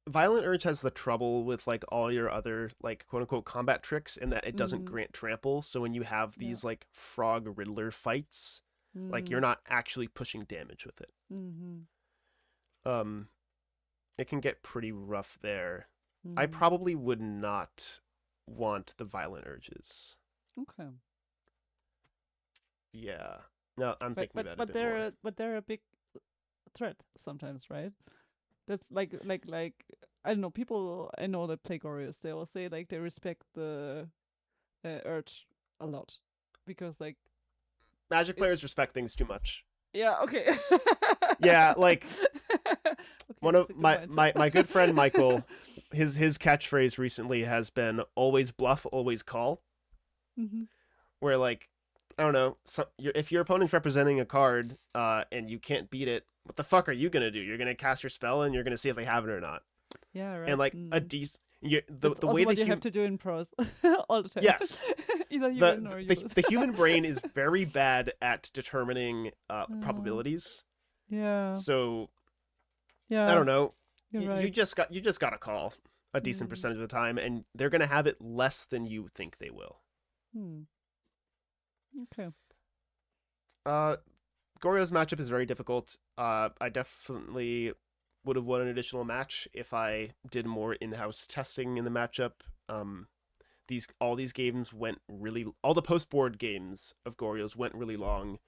Violent Urge has the trouble with like all your other like quote unquote combat tricks in that it doesn't Mm. grant trample. So when you have Yeah. these like frog riddler fights, like you're Mm. not actually pushing damage with it. Mm-hmm. Um it can get pretty rough there. I Mm. probably would not want the Violent Urges. Okay. Yeah. No, I'm But thinking about it a bit more. they're a big threat sometimes, right? That's like I don't know, people I know that play Gorius, they will say like they respect the urge a lot because like Magic players respect things too much. Yeah, okay. Yeah, like Okay, one that's a of good mindset. my good friend Michael, his catchphrase recently has been always bluff, always call. Hmm. Where like I don't know, if your opponent's representing a card and you can't beat it, what the fuck are you gonna do? You're gonna cast your spell and you're gonna see if they have it or not. Yeah, And right. like a Mm. decent That's the also way what that you you have to do in pros all the time. yes, Either you win or you lose. the human brain is very bad at determining Uh, probabilities. yeah, So I yeah, don't know, you're you right. just got to call a decent Mm. percentage of the time, and they're gonna have it less than you think they will. Hmm. Okay. Uh, Goryo's matchup is very difficult. I definitely would have won an additional match if I did more in-house testing in the matchup. Um, all these games went really all the post board games of Goryo's went really long,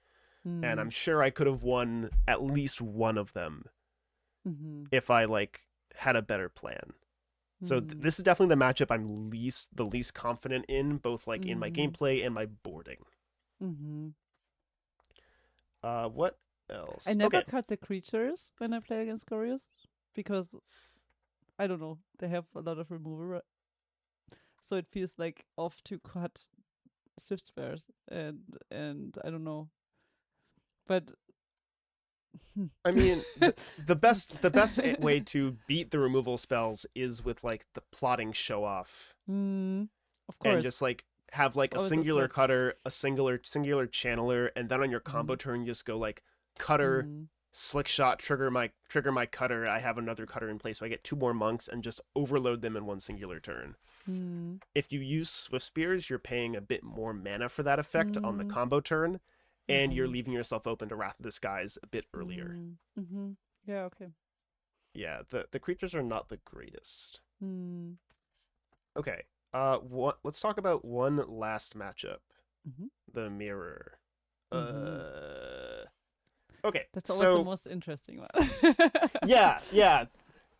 and I'm Mm. sure I could have won at least one of them Mm-hmm. if I like had a better plan. So Mm. this is definitely the matchup I'm the least confident in, both like in my Mm. gameplay and my boarding. Mm-hmm. What I else? never Okay, cut the creatures when I play against Gorillaz because I don't know, they have a lot of removal, so it feels like off to cut Swift Spares and I don't know, but I mean, the best way to beat the removal spells is with like the plotting show off, mm, of and course, just like have like it's a always a singular threat. cutter, a singular channeler, and then on your combo Mm. turn just go like cutter, Mm. slick shot, trigger my cutter. I have another cutter in place, so I get two more monks and just overload them in one singular turn. Mm. If you use Swift Spears, you're paying a bit more mana for that effect on the Mm. combo turn, and you're Mm-hmm. leaving yourself open to Wrath of the Skies a bit earlier. Mm. Mm-hmm. Yeah, okay. Yeah, the creatures are not the greatest. Mm. Okay. Let's talk about one last matchup. Mm-hmm. The mirror. Mm-hmm. Okay. That's always the So, most interesting one. yeah.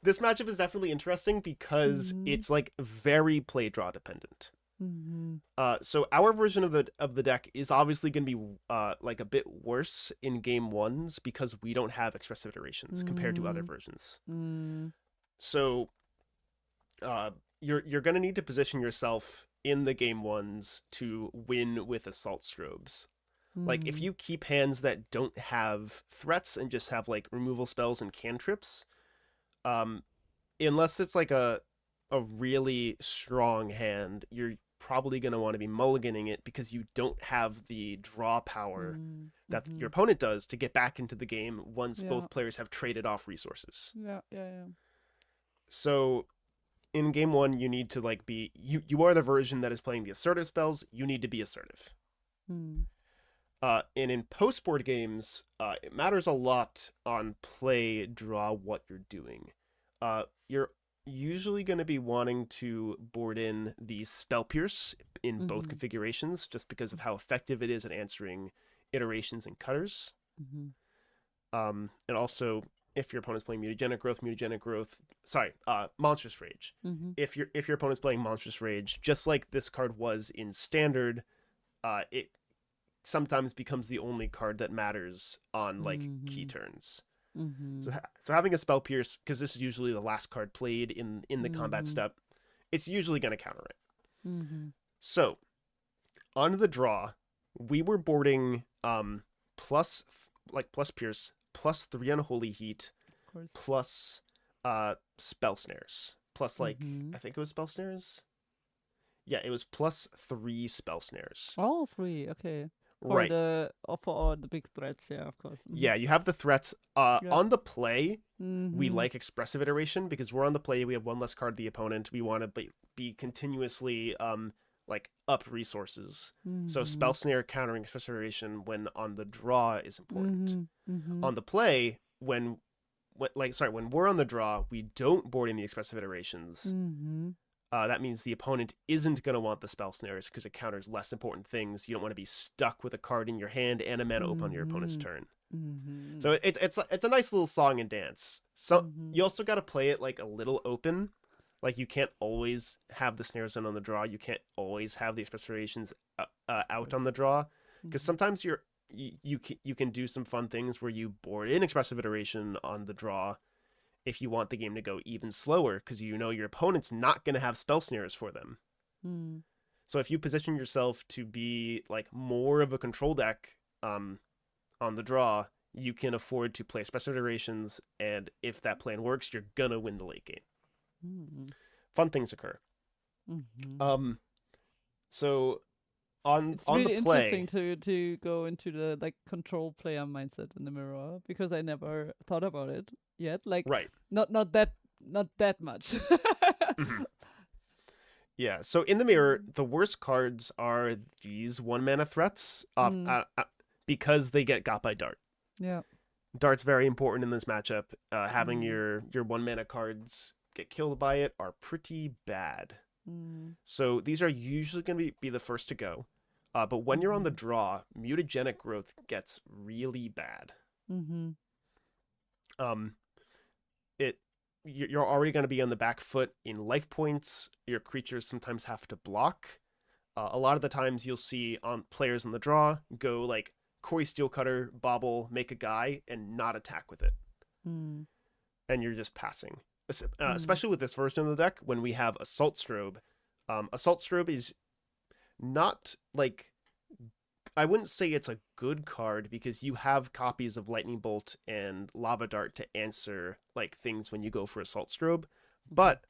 This matchup is definitely interesting because Mm-hmm. it's like very play draw dependent. Mm-hmm. So our version of the deck is obviously going to be like a bit worse in game ones because we don't have expressive iterations compared to other Mm. versions. Mm. So uh, you're gonna need to position yourself in the game ones to win with assault strobes. Like if Mm. you keep hands that don't have threats and just have like removal spells and cantrips, um, unless it's like a really strong hand, you're probably gonna want to be mulliganing it because you don't have the draw power Mm. that Mm-hmm. your opponent does to get back into the game once Yeah. both players have traded off resources. Yeah. Yeah. Yeah. So in game one, you need to like be you are the version that is playing the assertive spells. You need to be assertive. Mm. And in post board games, it matters a lot on play draw what you're doing. You're usually going to be wanting to board in the spell pierce in both Mm-hmm. configurations, just because of how effective it is at answering iterations and cutters. Mm-hmm. And also if your opponent's playing monstrous rage. Mm-hmm. If your opponent's playing monstrous rage, just like this card was in standard, it sometimes becomes the only card that matters on like key Mm-hmm. turns. Mm-hmm. So having a spell pierce, because this is usually the last card played in the combat Mm-hmm. step, it's usually going to counter it. Mm-hmm. So on the draw, we were boarding plus pierce, plus 3 unholy heat, Of course. plus spell snares, plus like Mm-hmm. I think it was spell snares. Yeah, it was plus 3 spell snares. All three. Okay. For Right. for all the big threats. Yeah. Of course. Mm-hmm. Yeah, you have the threats. Yeah. On the play, we Mm-hmm. like expressive iteration because we're on the play. We have one less card the opponent. We want to be continuously like up resources. So Mm-hmm. spell snare countering expressive iteration when on the draw is important. Mm-hmm. Mm-hmm. On the play, when we're on the draw, we don't board in the expressive iterations. Mm-hmm. That means the opponent isn't going to want the spell snares because it counters less important things. You don't want to be stuck with a card in your hand and a mana open on your opponent's turn. Mm-hmm. So it's a nice little song and dance. So Mm-hmm. you also got to play it like a little open. Like you can't always have the snares in on the draw. You can't always have the expressive variations out on the draw because sometimes you can do some fun things where you board in expressive iteration on the draw if you want the game to go even slower, because you know your opponent's not going to have spell snares for them. Mm. So if you position yourself to be like more of a control deck on the draw, you can afford to play expressive iterations, and if that plan works, you're gonna win the late game. Mm. Fun things occur. Mm-hmm. So It's on the really interesting play, to go into the like control player mindset in the mirror, because I never thought about it yet. Like right? not that much. Mhm. Yeah. So in the mirror, the worst cards are these 1 mana threats, Mm. because they get got by Dart. Yeah. Dart's very important in this matchup. Having Mm. your 1 mana cards get killed by it are pretty bad. Mm. So these are usually going to be the first to go. But when you're on the Mm-hmm. draw, mutagenic growth gets really bad. Mm-hmm. Um, it you're already going to be on the back foot in life points. Your creatures sometimes have to block. A lot of the times you'll see on players in the draw go like Corey Steelcutter, bobble, make a guy, and not attack with it, Mm. and you're just passing. Mm. Especially with this version of the deck, when we have Assault Strobe. Assault Strobe is not like, I wouldn't say it's a good card, because you have copies of Lightning Bolt and Lava Dart to answer like things when you go for Assault Strobe, Mm-hmm. but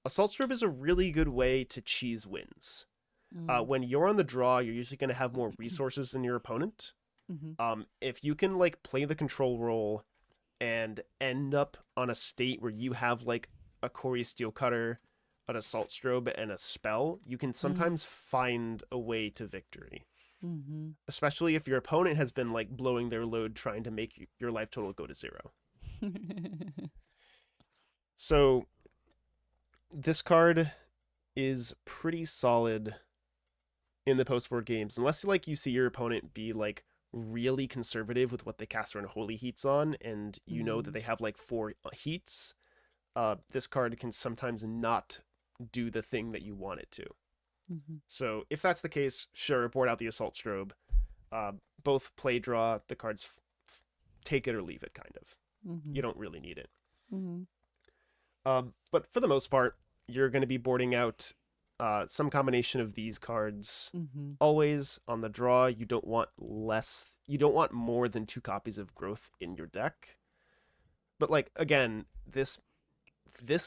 Assault Strobe is a really good way to cheese wins. Mm. When you're on the draw, you're usually going to have more resources than your opponent. Mm-hmm. If you can like play the control role and end up on a state where you have like a Corey Steelcutter, an Assault Strobe, and a spell, you can Mm. sometimes find a way to victory. Mm-hmm. Especially if your opponent has been like blowing their load trying to make your life total go to 0. So this card is pretty solid in the post-board games, unless like you see your opponent be like really conservative with what they cast their unholy heats on, and you know that Mm. they have like 4 heats. This card can sometimes not do the thing that you want it to. Mm-hmm. So if that's the case, sure, board out the Assault Strobe. Both play draw, the cards take it or leave it, kind of. Mm-hmm. You don't really need it. Mm-hmm. But for the most part, you're going to be boarding out some combination of these cards. Mm-hmm. Always on the draw, you don't want more than 2 copies of growth in your deck. But like again, this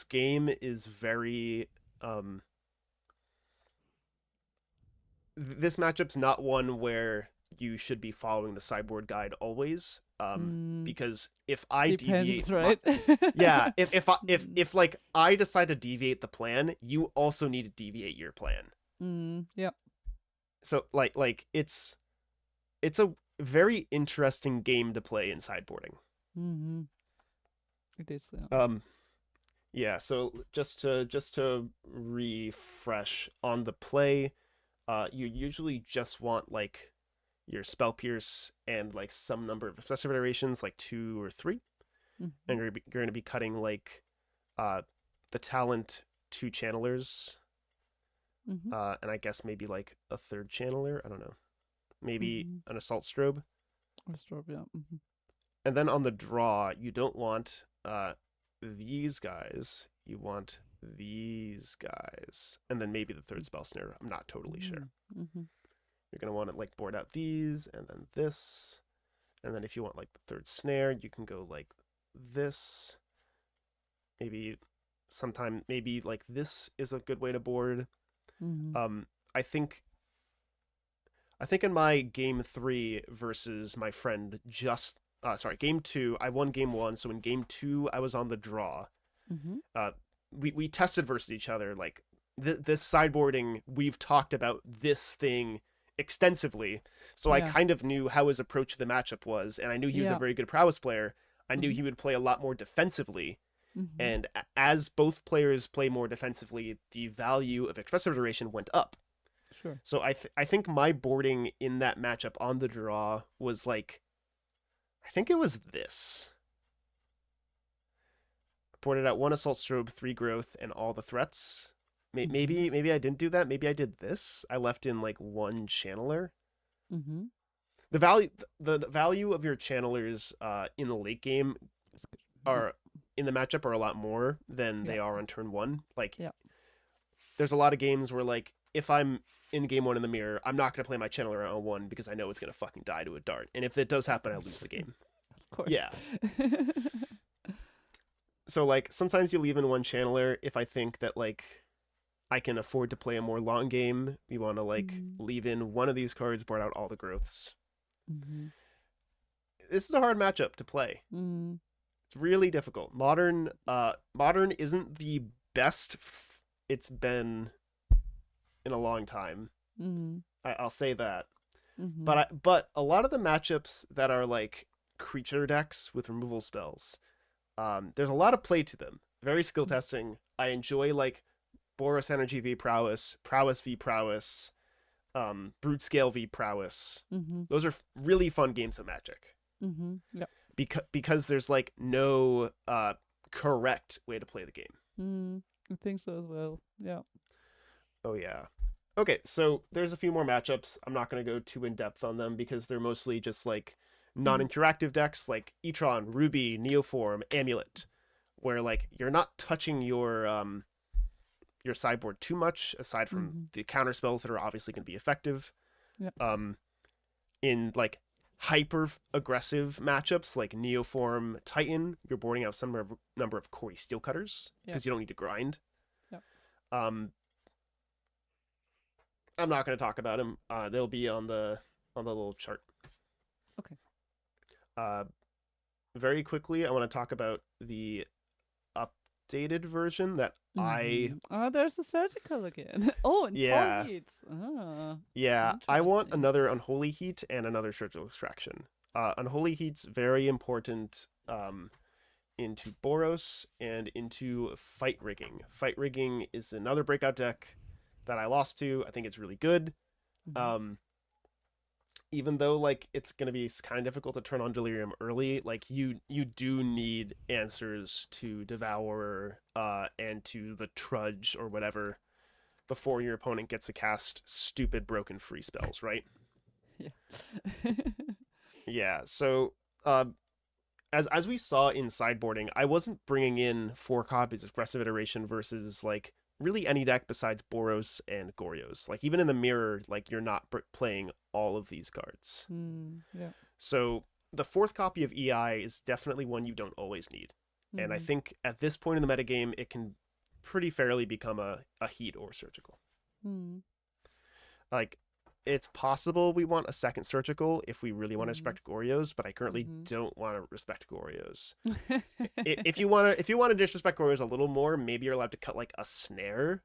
game is very this matchup's not one where you should be following the sideboard guide always, Mm. because if I Depends, deviate my, right? yeah, Mm. if like I decide to deviate the plan, you also need to deviate your plan. Mm. Yeah. So like it's a very interesting game to play in sideboarding. Mm-hmm. It is. Yeah. Yeah, so just to refresh on the play, you usually just want like your spell pierce and like some number of expressive iterations, like 2 or 3, Mm-hmm. and you're going to be cutting like uh the talent 2 channelers, Mm-hmm. and I guess maybe like a 3rd channeler, I don't know, maybe Mm-hmm. an assault strobe. Or strobe, yeah. Mm-hmm. And then on the draw, you don't want these guys, you want these guys, and then maybe the 3rd spell snare. I'm not totally sure. Mm-hmm. You're going to want to like board out these and then this, and then if you want like the 3rd snare, you can go like this. Maybe maybe like this is a good way to board. Mm-hmm. um i think in my game 3 versus my friend, just game 2, I won game 1, so in game 2 I was on the draw. Mm-hmm. uh we tested versus each other, like this sideboarding, we've talked about this thing extensively, so I Yeah. kind of knew how his approach to the matchup was, and I knew he was a Yeah. very good prowess player. I knew Mm-hmm. he would play a lot more defensively, Mm-hmm. and as both players play more defensively, the value of expressive iteration went up. Sure. So I think my boarding in that matchup on the draw was like, I think it was this. I boarded out 1 assault strobe, 3 growth, and all the threats. Mm-hmm. Maybe I didn't do that. Maybe I did this. I left in like 1 channeler. Mm-hmm. the value of your channelers in the late game That's good. are in the matchup are a lot more than Yeah. they are on turn one. Like, Yeah. there's a lot of games where like if I'm in game one in the mirror, I'm not gonna play my channeler on one because I know it's gonna fucking die to a dart. And if it does happen, I lose the game. Of course. Yeah. So like sometimes you leave in one channeler if I think that like I can afford to play a more long game. We want to like leave in one of these cards, board out all the growths. Mm-hmm. This is a hard matchup to play. Mm. It's really difficult. Modern isn't the best it's been in a long time. Mm. I'll say that. Mm-hmm. But a lot of the matchups that are like creature decks with removal spells, there's a lot of play to them. Very skill testing. I enjoy like Boros Energy v Prowess, Prowess v Prowess, Brute Scale v Prowess. Mm-hmm. Those are really fun games of Magic. Mm-hmm. Yeah. Because there's like no correct way to play the game. I think so as well. Yeah. Oh yeah. Okay, so there's a few more matchups. I'm not going to go too in depth on them because they're mostly just like non-interactive decks like Etron, Ruby, Neoform, Amulet, where like you're not touching your sideboard too much aside from the counter spells that are obviously going to be effective. Yeah. In like hyper aggressive matchups like Neoform Titan, you're boarding out some number of Corey Steelcutters because you don't need to grind. Yeah. I'm not going to talk about them. They'll be on the little chart. Okay. Very quickly, I want to talk about the updated version that Oh, there's a surgical again. Oh, and Yeah. Heats. Ah. Yeah, I want Interesting. another Unholy Heat and another Surgical Extraction. Unholy Heat's very important into Boros and into Fight Rigging. Fight Rigging is another breakout deck that I lost to. I think it's really good. Even though like it's gonna be kind of difficult to turn on Delirium early, like you do need answers to Devour and to the Trudge or whatever before your opponent gets to cast stupid broken free spells, right? Yeah. Yeah. So as we saw in sideboarding, I wasn't bringing in 4 copies of Aggressive Iteration versus like really any deck besides Boros and Goryo's. Like even in the mirror, like you're not playing all of these cards. Yeah. So the 4th copy of EI is definitely one you don't always need. And I think at this point in the metagame, it can pretty fairly become a heat or surgical. Like it's possible we want a second surgical if we really want to respect Goryo's, but I currently don't want to respect Goryo's. If you want to disrespect Goryo's a little more, maybe you're allowed to cut like a snare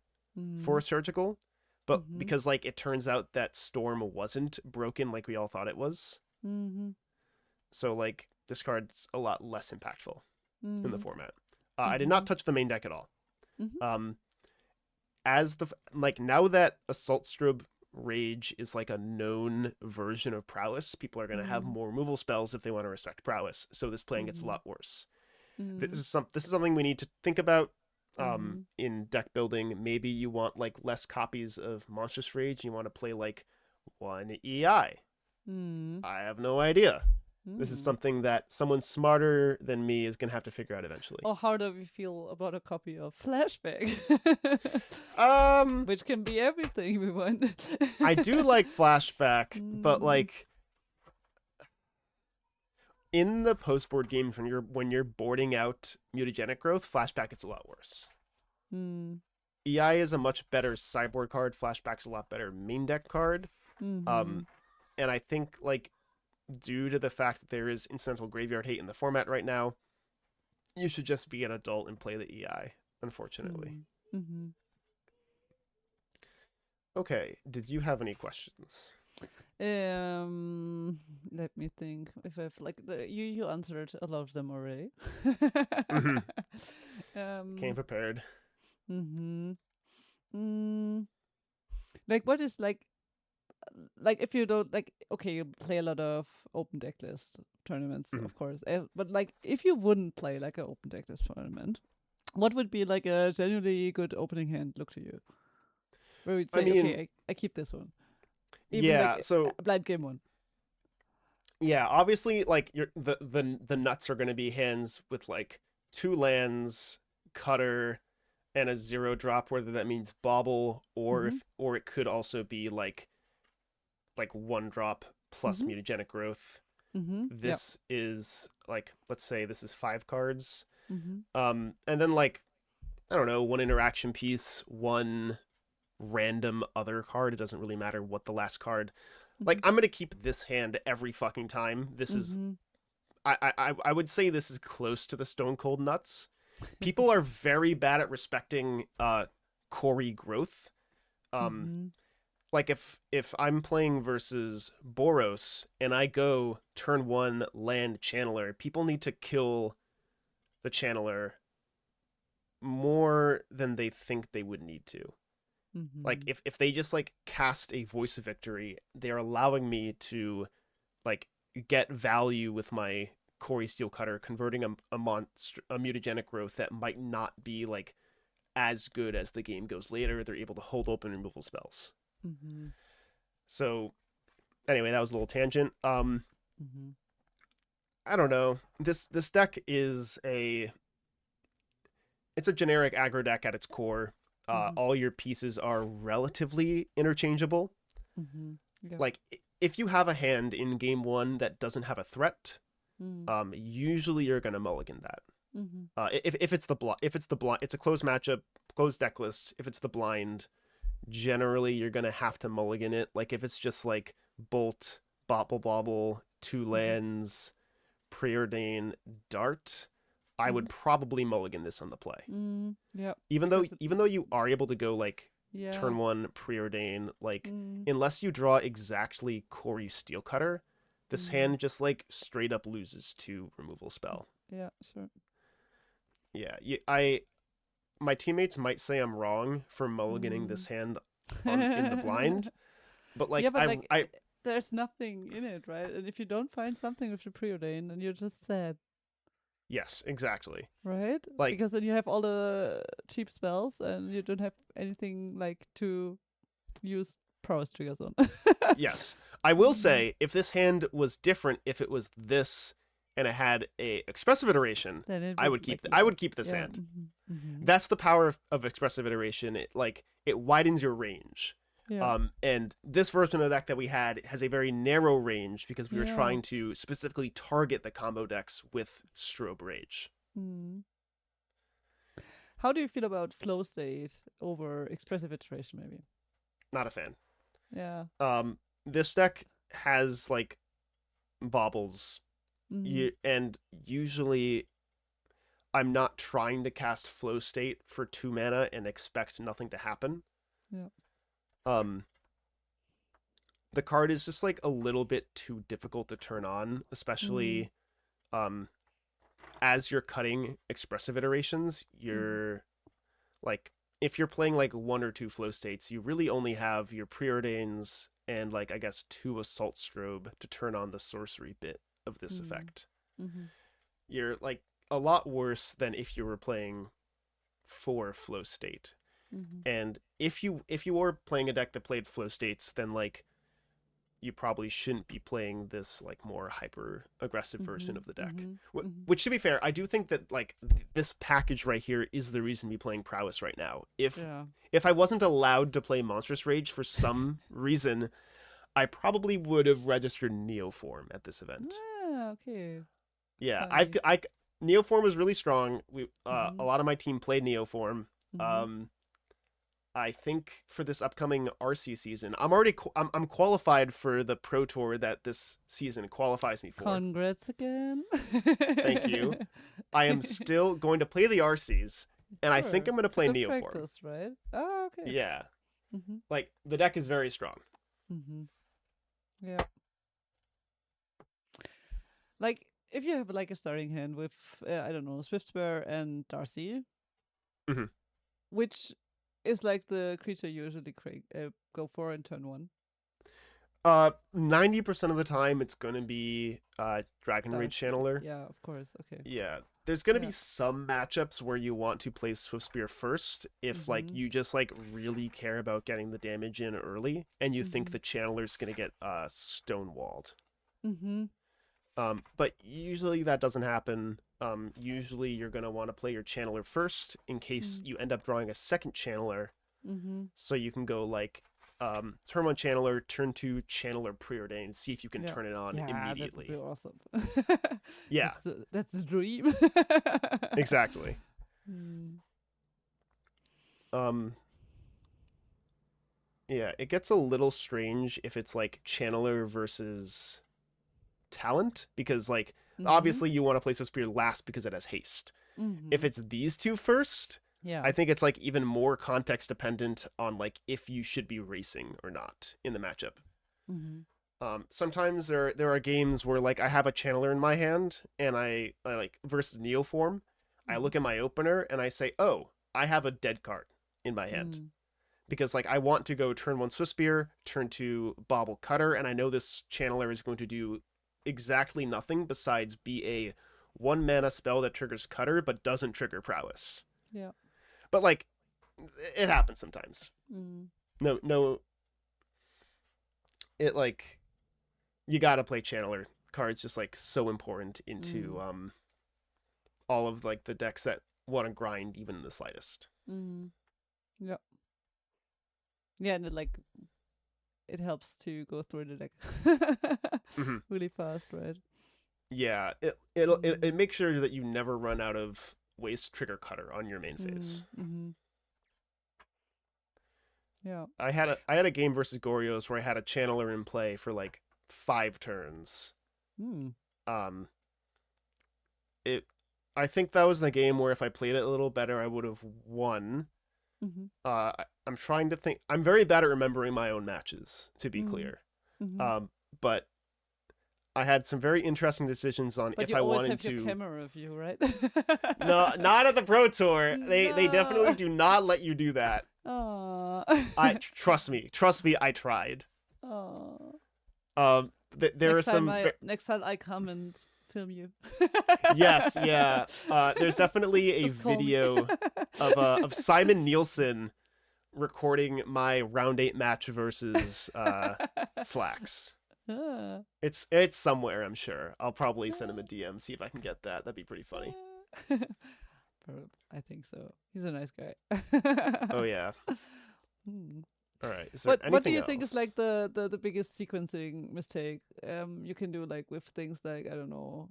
for a surgical. But because like it turns out that Storm wasn't broken like we all thought it was. So like this card's a lot less impactful in the format. I did not touch the main deck at all. As the like now that Assault Strobe Rage is like a known version of Prowess, people are going to have more removal spells if they want to respect Prowess. So this playing gets a lot worse. This is something we need to think about in deck building. Maybe you want like less copies of Monstrous Rage. You want to play like 1 EI. I have no idea. This is something that someone smarter than me is going to have to figure out eventually. Or how do we feel about a copy of Flashback? Which can be everything we want. I do like Flashback, but like in the post-board games when you're boarding out mutagenic growth, Flashback gets a lot worse. EI is a much better sideboard card. Flashback's a lot better main deck card. And I think like due to the fact that there is incidental graveyard hate in the format right now, you should just be an adult and play the EI, unfortunately. Okay, did you have any questions? Let me think. If I've like you answered a lot of them already. Came prepared. Like what is like if you don't like, okay, you play a lot of open deck list tournaments, of course, but like if you wouldn't play like an open deck list tournament, what would be like a genuinely good opening hand look to you? Where we'd say, okay, I keep this one. Even yeah, like so a blind game one. Yeah, obviously, like the nuts are going to be hands with like 2 lands, cutter, and a 0 drop. Whether that means bauble or Mm-hmm. if or it could also be like 1 drop plus Mm-hmm. mutagenic growth. Mm-hmm. Yeah. This is like, let's say this is 5 cards. Mm-hmm. And then like, I don't know, 1 interaction piece, 1 random other card. It doesn't really matter what the last card. Like, I'm gonna keep this hand every fucking time. This is Mm-hmm. I would say this is close to the Stone Cold Nuts. People are very bad at respecting Corey growth. Um Mm-hmm. like if I'm playing versus Boros and I go turn 1 land channeler, people need to kill the channeler more than they think they would need to. Like Mm-hmm. if they just like cast a Voice of Victory, they're allowing me to like get value with my Corey Steel Cutter, converting a mutagenic growth that might not be like as good as the game goes later. They're able to hold open removal spells. Mm-hmm. So anyway, that was a little tangent. Mm-hmm. I don't know. This deck is it's a generic aggro deck at its core. Mm-hmm. All your pieces are relatively interchangeable. Mm-hmm. Yeah. Like if you have a hand in game 1 that doesn't have a threat, Mm-hmm. usually you're gonna mulligan that. Mm-hmm. If it's the blind, it's a closed matchup, closed deck list. If it's the blind, generally you're gonna have to mulligan it. Like if it's just like bolt, bobble bobble, 2 lands, preordain, dart, I Mm-hmm. would probably mulligan this on the play. Mm-hmm. Yeah. Even though Because it, even though you are able to go like yeah. turn 1 preordain, like Mm-hmm. unless you draw exactly Corey Steel Cutter, this Mm-hmm. hand just like straight up loses to removal spell. Yeah. Sure. Yeah, my teammates might say I'm wrong for mulliganing this hand on in the Mm. blind, but Yeah, like but like I there's nothing in it, right? And if you don't find something with the preordain, then you're just sad, yes, exactly. right? Like Because then you have all the cheap spells and you don't have anything like to use prowess triggers on. yes, I will Mhm. say if this hand was different, if it was this and it had a expressive iteration, Then it I would would keep make more I would sense. keep this Yeah. hand. Mm-hmm. That's the power of expressive iteration. It like it widens your range. Yeah. And this version of the deck that we had has a very narrow range because we were Yeah. trying to specifically target the combo decks with Strobe Rage. Mm. How do you feel about flow state over expressive iteration, maybe? Not a fan. Yeah. This deck has like baubles, Mm. and usually I'm not trying to cast Flow State for 2 mana and expect nothing to happen. Yeah. Um, the card is just like a little bit too difficult to turn on, Mm. especially um as you're cutting expressive iterations. Mm-hmm. You're like if you're playing like 1 or 2 flow states, you really only have your preordains and like I guess 2 assault strobe to turn on the sorcery bit of this Mm. effect. Mm-hmm. You're like a lot worse than if you were playing 4 flow state. Mm-hmm. And if you were playing a deck that played flow states, then like you probably shouldn't be playing this like more hyper aggressive version Mm-hmm. of the deck. Mm-hmm. Mm-hmm. Which, to be fair, I do think that like this package right here is the reason me playing Prowess right now. Yeah. If I wasn't allowed to play Monstrous Rage for some reason, I probably would have registered Neoform at this event. Ah, okay. Yeah, Funny. I Neoform was really strong. A Mm-hmm. lot of my team played Neoform. Mm-hmm. I think for this upcoming RC season, I'm qualified for the Pro Tour that this season qualifies me for. Congrats again. Thank you. I am still going to play the RCs, and I think Sure. I'm going to It's play good Neoform. practice, right? Oh, okay. Yeah, Mm-hmm. like the deck is very strong. Mm-hmm. Yeah. Like if you have like a starting hand with I don't know Swiftbear and Darcy, Mhm. which is like the creature you usually go for in turn one. 90% of the time it's going to be Dragon Rage Darcy. Channeler. Yeah, of course. Okay. Yeah, there's going to Yeah. be some matchups where you want to play Swift Spear first if like Mm-hmm. you just like really care about getting the damage in early and you think Mm-hmm. the Channeler's going to get stonewalled. Mm-hmm. But usually that doesn't happen. Usually you're going to want to play your channeler first in case you end up drawing a second channeler. Mm-hmm. So you can go like turn 1 channeler, turn 2 channeler preordained, see if you can turn it on immediately. That would be awesome. Yeah. That's the dream. Exactly. Yeah, it gets a little strange if it's like channeler versus talent, because like obviously you want to play Spear last because it has haste. If it's these two first, I think it's like even more context dependent on like if you should be racing or not in the matchup. Sometimes there are games where like I have a channeler in my hand and I like versus Neoform, I look at my opener and I say, oh, I have a dead card in my hand. Because like I want to go turn 1 Swiftspear, turn 2 Bauble Cutter, and I know this channeler is going to do exactly nothing besides be a 1 mana spell that triggers Cutter but doesn't trigger Prowess. Yeah. But like it happens sometimes. No it like you gotta play channeler cards, just like so important into all of like the decks that want to grind even in the slightest. Yeah. Yeah, and it helps to go through the deck really fast, right? Yeah, it makes sure that you never run out of ways to trigger Cutter on your main phase. Yeah. I had a game versus Gorios where I had a channeler in play for like 5 turns. I think that was the game where if I played it a little better, I would have won. I'm trying to think. I'm very bad at remembering my own matches, to be clear. But I had some very interesting decisions on if I wanted to. But you always have your camera view, right? No, not at the Pro Tour. They definitely do not let you do that. Trust me, I tried. There are some. Next time I come and film you. Yes, yeah. There's definitely a video of Simon Nielsen recording my round 8 match versus Slacks. It's somewhere, I'm sure. I'll probably send him a DM, see if I can get that. That'd be pretty funny. I think so. He's a nice guy. Oh yeah. All right. What do you think is like the biggest sequencing mistake you can do, like with things like, I don't know,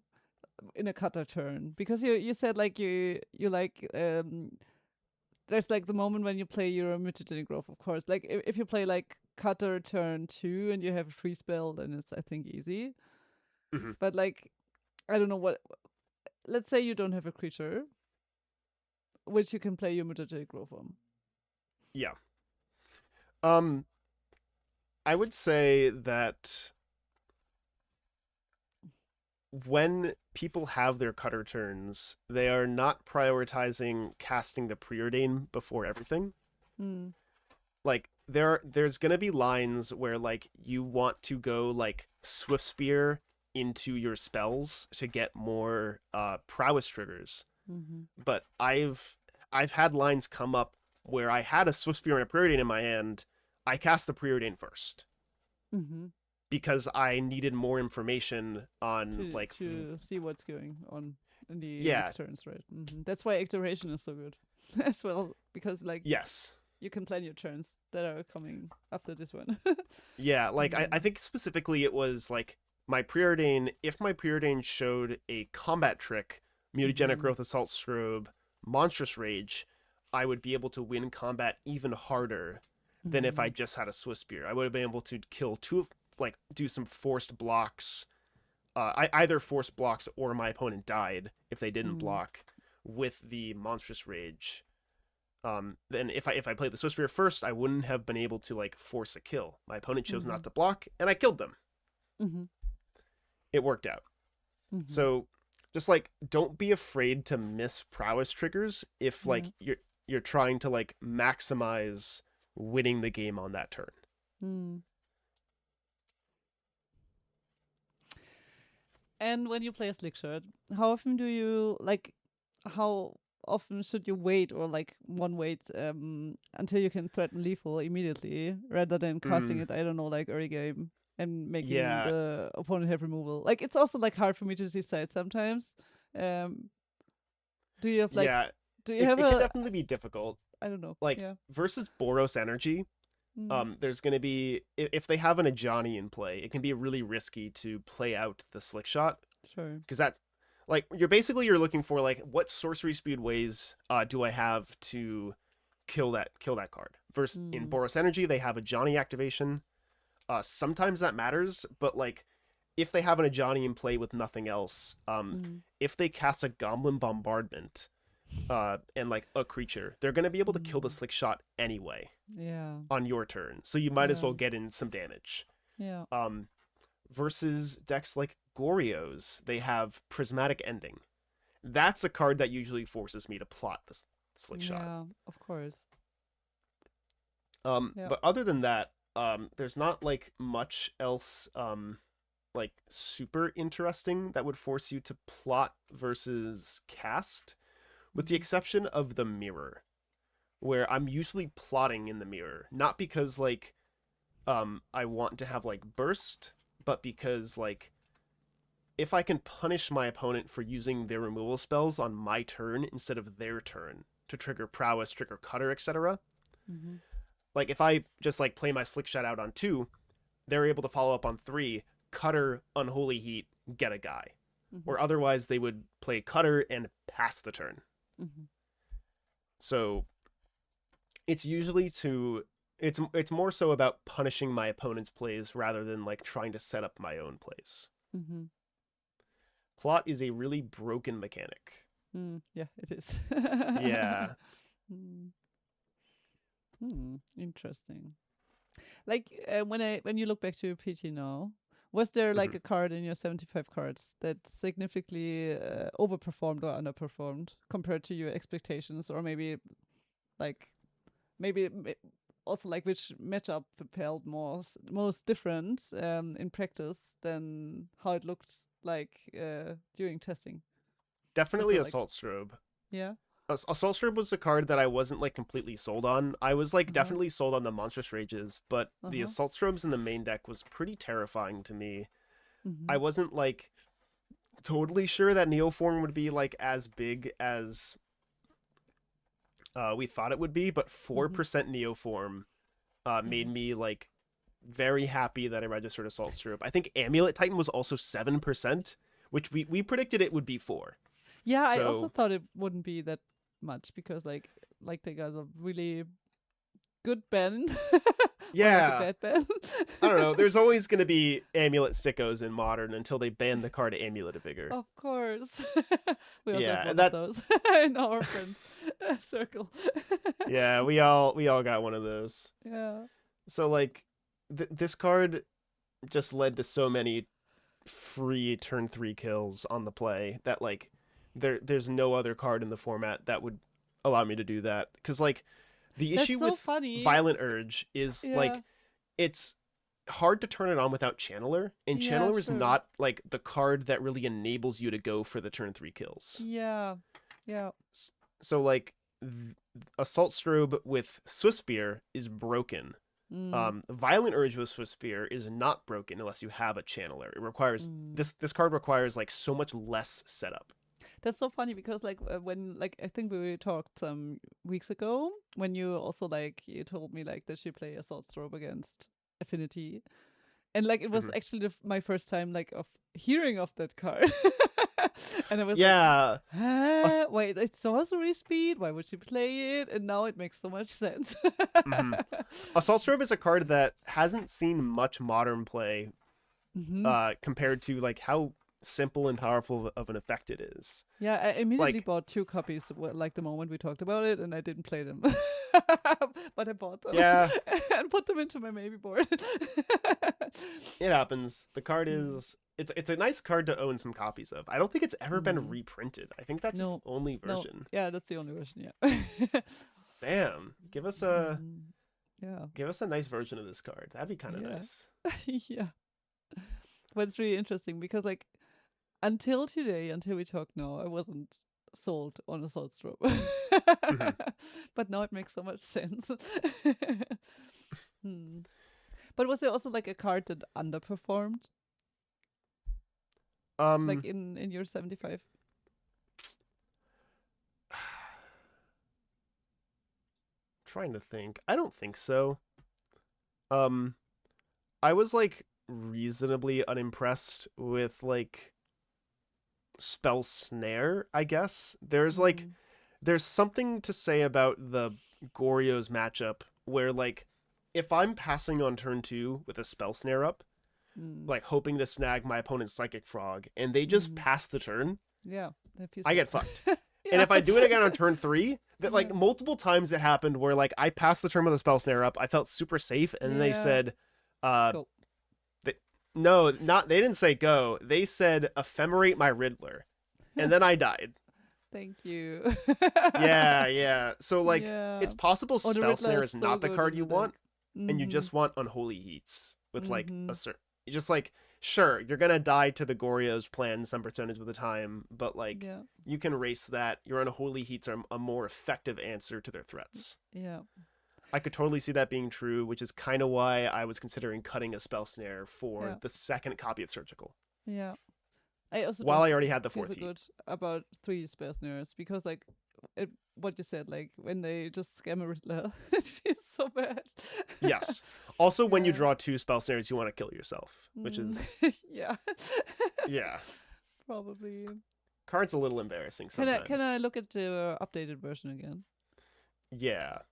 in a cutter turn? Because you said like you like there's like the moment when you play your mutagenic growth, of course. Like if you play like cutter turn 2 and you have a free spell, then it's I think easy. But like I don't know what. Let's say you don't have a creature, which you can play your mutagenic growth on. Yeah. I would say that when people have their cutter turns, they are not prioritizing casting the preordain before everything. Like there's gonna be lines where like you want to go like Swiftspear into your spells to get more prowess triggers. But I've had lines come up where I had a Swiftspear and a preordain in my hand. I cast the preordain first. Because I needed more information on to see what's going on in the next turns, right? That's why Iteration is so good as well, because like you can plan your turns that are coming after this one. Like I think specifically it was like my preordain. If my preordain showed a combat trick, mutagenic growth, assault strobe, monstrous rage, I would be able to win combat even harder than if I just had a Swiftspear. I would have been able to kill do some forced blocks. I either forced blocks or my opponent died if they didn't block with the monstrous rage. Then if I played the Swiftspear first, I wouldn't have been able to like force a kill. My opponent chose not to block, and I killed them. It worked out. So just like don't be afraid to miss prowess triggers if like you're trying to like maximize winning the game on that turn. And when you play a slick shot, how often do you like? How often should you wait, or like one wait until you can threaten lethal immediately, rather than casting it? I don't know, like early game and making Yeah, the opponent have removal. Like it's also like hard for me to decide sometimes. Um, do you have like yeah. do you It have it could a definitely be difficult. I don't know. Like Yeah. versus Boros Energy, Mm, there's gonna be if they have an Ajani in play, it can be really risky to play out the Slick Shot sure. because that's like you're looking for like what sorcery speed ways do I have to kill that card. Versus in Mm, Boros Energy, they have a Johnny activation. Sometimes that matters, but like if they have an Ajani in play with nothing else, mm, if they cast a Goblin Bombardment, and like a creature, they're gonna be able to kill the mm. Slick Shot anyway Yeah. on your turn. So you might as Yeah. well get in some damage. Yeah. Um, versus decks like Goryo's, they have Prismatic Ending. That's a card that usually forces me to plot the Slick Shot. Yeah. Of course. Yeah. But other than that, there's not like much else like super interesting that would force you to plot versus cast, with the Mm-hmm. exception of the mirror, where I'm usually plotting in the mirror, not because like I want to have like burst, but because like if I can punish my opponent for using their removal spells on my turn instead of their turn to trigger prowess, trigger cutter, etc. Mm-hmm. Like if I just like play my slick shot out on 2, they're able to follow up on 3, cutter, unholy heat, get a guy. Mm-hmm. Or otherwise they would play cutter and pass the turn. Mm-hmm. So it's usually to it's more so about punishing my opponent's plays rather than like trying to set up my own plays. Mm-hmm. Plot is a really broken mechanic. Yeah, it is. Yeah. Mm. Interesting. Like when you look back to your PT now, was there like Mhm. a card in your 75 cards that significantly overperformed or underperformed compared to your expectations, or maybe like maybe also like which matchup felt most different in practice than how it looked like during testing? Was Definitely there like Assault Strobe. yeah? Assault Strobe was a card that I wasn't like completely sold on. I was like Uh-huh. definitely sold on the Monstrous Rages, but the Uh-huh. Assault Strobes in the main deck was pretty terrifying to me. I Mm-hmm. wasn't like totally sure that Neoform would be like as big as we thought it would be, but Mm-hmm. 4% Neoform Mm-hmm. made me like very happy that I registered Assault Strobe. I think Amulet Titan was also 7%, which we predicted it would be 4. Yeah, I also So thought it wouldn't be that much because like they got a really good ban or like a yeah, bad ban. I don't know. There's always going to be Amulet sickos in Modern until they ban the card Amulet of Vigor. Of course. We also have Yeah, one of that those in our friend circle. yeah, we all got one of those. Yeah. So like this card just led to so many free turn 3 kills on the play that like there's no other card in the format that would allow me to do that, cuz like the That's issue so with funny. Violent Urge is Yeah. like it's hard to turn it on without Channeler, and Yeah, Channeler is sure. not like the card that really enables you to go for the turn 3 kills. Yeah. Yeah. So like Assault Strobe with Swiftspear is broken. Mm. Violent Urge with Swiftspear is not broken unless you have a Channeler. It requires Mm. this card requires like so much less setup. That's so funny because like when like I think we talked some weeks ago when you also like you told me like that you play Assault Strobe against Affinity, and like it was Mhm. actually my first time like of hearing of that card, and I was like, Yeah, Ass- wait, it's sorcery speed. Why would you play it? And now it makes so much sense. mhm. Assault Strobe is a card that hasn't seen much modern play hmm compared to like how simple and powerful of an effect it is. Yeah, I immediately Like, bought 2 copies like the moment we talked about it, and I didn't play them. But I bought them yeah, and put them into my maybe board. it happens. The card Mm. is it's a nice card to own some copies of. I don't think it's ever been Mm. reprinted. I think that's its No, only no, version. yeah, that's the only version. Yeah. Damn, Mm. Yeah, give us a nice version of this card. That'd be kind of yeah, nice. yeah. But it's really interesting because like until today, until we talk now, I wasn't sold on Assault Strobe. Mhm. But now it makes so much sense. Hmm. But was there also like a card that underperformed, like in your 75? Trying to think. I don't think so. I was like reasonably unimpressed with like spell snare, I guess. There's something to say about the Goryo's matchup where like if I'm passing on turn 2 with a spell snare up, like hoping to snag my opponent's psychic frog, and they just pass the turn, Yeah, I get fucked. Yeah. And if I do it again on turn 3, that like multiple times it happened where like I passed the turn with a spell snare up, I felt super safe, and then they said, Go. no, not they didn't say go. They said ephemerate my Riddler, and then I died. Thank you. Yeah. So like, Yeah. it's possible Oh, the spell Riddler snare is is so not the good card in you the want, deck. and you just want unholy heats with like Mhm. a certain. Just like, sure, you're gonna die to the Goryo's plan some percentage of the time, but like Yeah. you can race that. Your unholy heats are a more effective answer to their threats. Yeah. I could totally see that being true, which is kind of why I was considering cutting a spell snare for the second copy of Surgical. Yeah. I also While don't I already had the feel fourth so heat. good about 3 spell snares because like what you said, like when they just scam a Riddler, it feels so bad. Yes. Also, when you Yeah. draw 2 spell snares, you want to kill yourself, which is yeah. yeah. Probably. Card's a little embarrassing sometimes. Can I look at the updated version again? Yeah.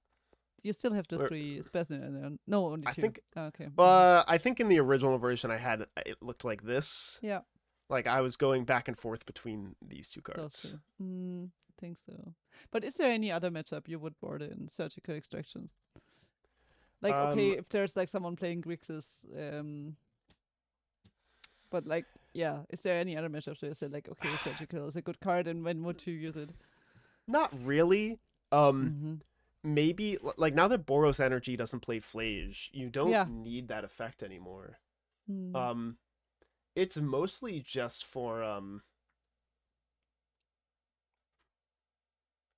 You still have the 3 spell snare. No, only 2. I think. Okay. I think in the original version I had it looked like this. Yeah. Like I was going back and forth between these 2 cards. Those 2. I think so. But is there any other matchup you would board in surgical extractions? Like, okay, if there's like someone playing Grixis, but like, yeah, is there any other matchups where you say like, okay, surgical is a good card, and when would you use it? Not really. Maybe like now that Boros Energy doesn't play Flage, you don't need that effect anymore. It's mostly just for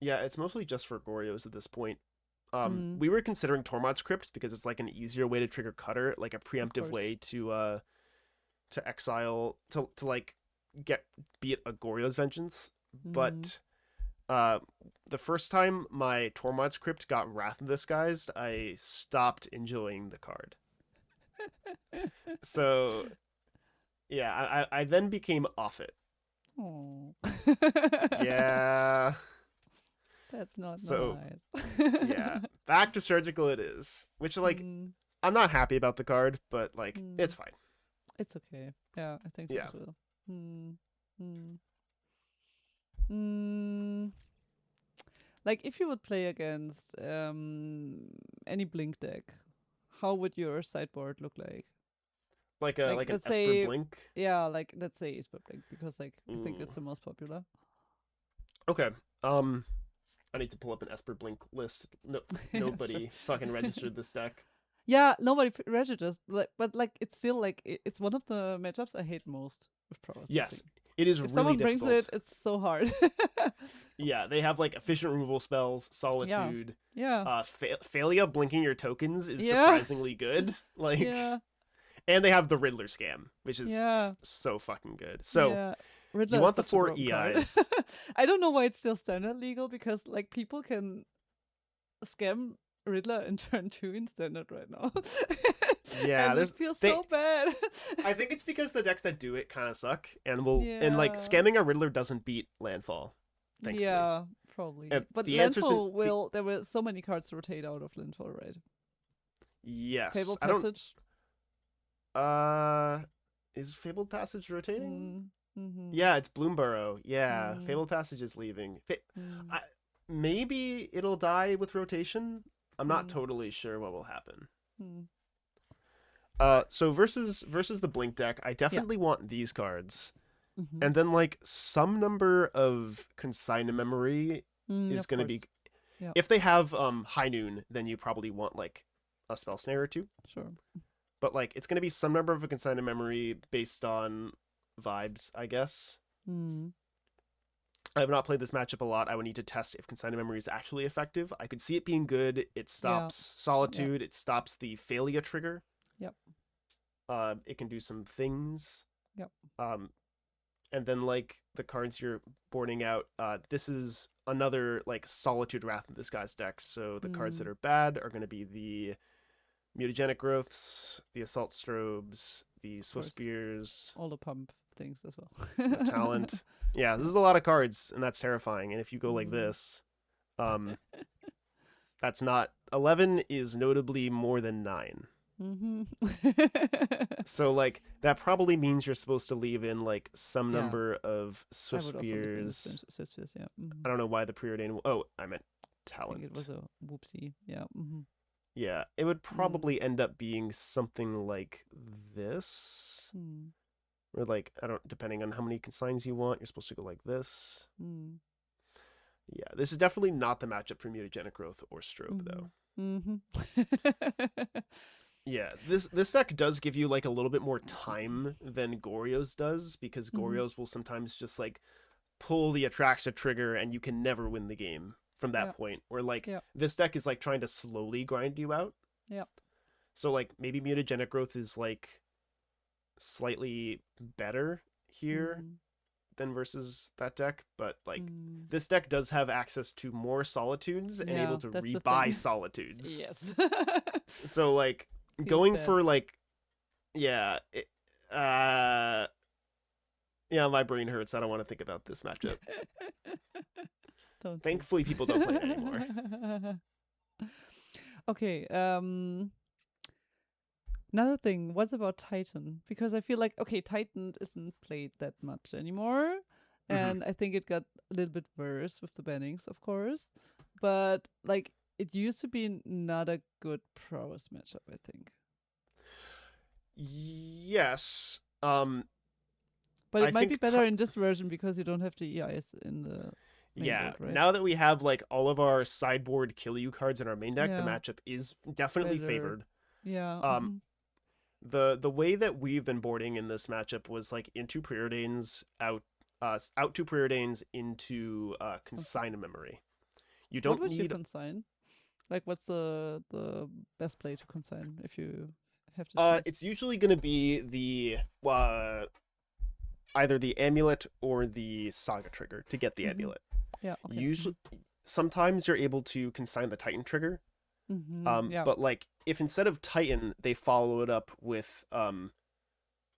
it's mostly just for Goryo's at this point. We were considering Tormod's Crypt because it's like an easier way to trigger Cutter, like a preemptive way to exile to like beat a Goryo's Vengeance. But the first time my Tormod's Crypt got Wrath disguised, I stopped enjoying the card. So yeah, I then became off it. Oh. Yeah. That's not nice. Yeah. Back to surgical it is. Which like I'm not happy about the card, but like it's fine. It's okay. Yeah, I think so as well. Like if you would play against any Blink deck, how would your sideboard look like? Like an Esper Blink? Yeah, like let's say Esper Blink, because like I think it's the most popular. Okay. I need to pull up an Esper Blink list. No, nobody fucking registered this deck. Yeah, nobody registered, but like it's still like it's one of the matchups I hate most with Prowess. Yes, it is if really someone difficult. brings it, it's so hard. Yeah, they have like efficient removal spells, Solitude. Yeah. Thalia blinking your tokens is surprisingly good. Like, and they have the Riddler scam, which is so fucking good. So. Riddler you want the 4 EIs. I don't know why it's still standard legal, because like people can scam Riddler in turn 2 in standard right now. Yeah, this feels so bad. I think it's because the decks that do it kind of suck, and and like scamming a Riddler doesn't beat landfall. Thankfully. Yeah, probably. But the landfall there were so many cards to rotate out of landfall, right? Yes. Fabled Passage. Is Fabled Passage rotating? Yeah, it's Bloomburrow. Yeah, Fabled Passage is leaving. Maybe it'll die with rotation. I'm not totally sure what will happen. So versus the Blink deck, I definitely want these cards, and then like some number of Consignment Memory is going to be. If they have High Noon, then you probably want like a Spell Snare or 2. Sure. But like it's going to be some number of a Consignment Memory based on vibes, I guess. I have not played this matchup a lot. I would need to test if Consignment Memory is actually effective. I could see it being good. It stops Solitude. It stops the Thalia trigger. Yep. It can do some things. Yep. And then like the cards you're boarding out, this is another like Solitude Wrath in Disguise deck. So the cards that are bad are going to be the Mutagenic Growths, the Assault Strobes, the Swift Spears, all the pump things as well. the Talent. Yeah, this is a lot of cards, and that's terrifying. And if you go like this, that's not 11 is notably more than 9. So like that probably means you're supposed to leave in like some number of Swift Spears. Yeah. I don't know why the preordained. Oh, I meant Talent. I think it was a whoopsie. Yeah. Yeah, it would probably end up being something like this. Or like, I don't, depending on how many consigns you want, you're supposed to go like this. Yeah, this is definitely not the matchup for Mutagenic Growth or Strobe, though. Yeah, this deck does give you like a little bit more time than Goryo's does, because Goryo's will sometimes just like pull the Atraxa trigger and you can never win the game from that point. Or like this deck is like trying to slowly grind you out. Yep. So like maybe Mutagenic Growth is like slightly better here than versus that deck, but like this deck does have access to more Solitudes and able to rebuy Solitudes. Yes. So like going for like yeah, my brain hurts. I don't want to think about this matchup. Thankfully people don't play it anymore. Okay, another thing, what about Titan? Because I feel like, okay, Titan isn't played that much anymore. And I think it got a little bit worse with the bannings, of course. But like, it used to be not a good prowess matchup, I think. Yes. But it might be better in this version because you don't have the EIs in the main board, right? Now that we have like all of our sideboard kill you cards in our main deck, the matchup is definitely favored. Yeah. The way that we've been boarding in this matchup was like into Preordains, out two Preordains, into Consign a Memory. You don't what would need you consign? Like, what's the best play to consign if you have to choose? It's usually going to be the either the Amulet or the Saga trigger to get the Amulet. Yeah. Okay. Usually, sometimes you're able to consign the Titan trigger. But like if instead of Titan they follow it up with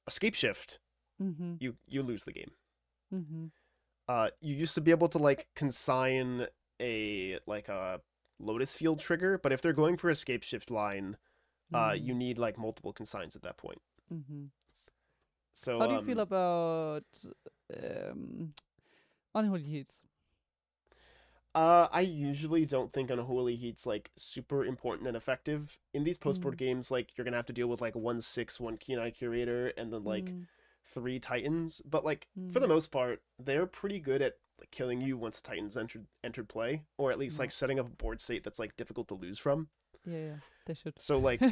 Escape Shift, you lose the game. You used to be able to like consign a Lotus Field trigger, but if they're going for Escape Shift line, you need like multiple consigns at that point. So how do you feel about Unholy Heats? I usually don't think Unholy Heat's like super important and effective in these post-board games. Like you're gonna have to deal with like 1/6, 1 Keen-Eye Curator, and then like 3 Titans. But like for the most part, they're pretty good at like, killing you once a Titan's entered play, or at least like setting up a board state that's like difficult to lose from. Yeah, they should. So like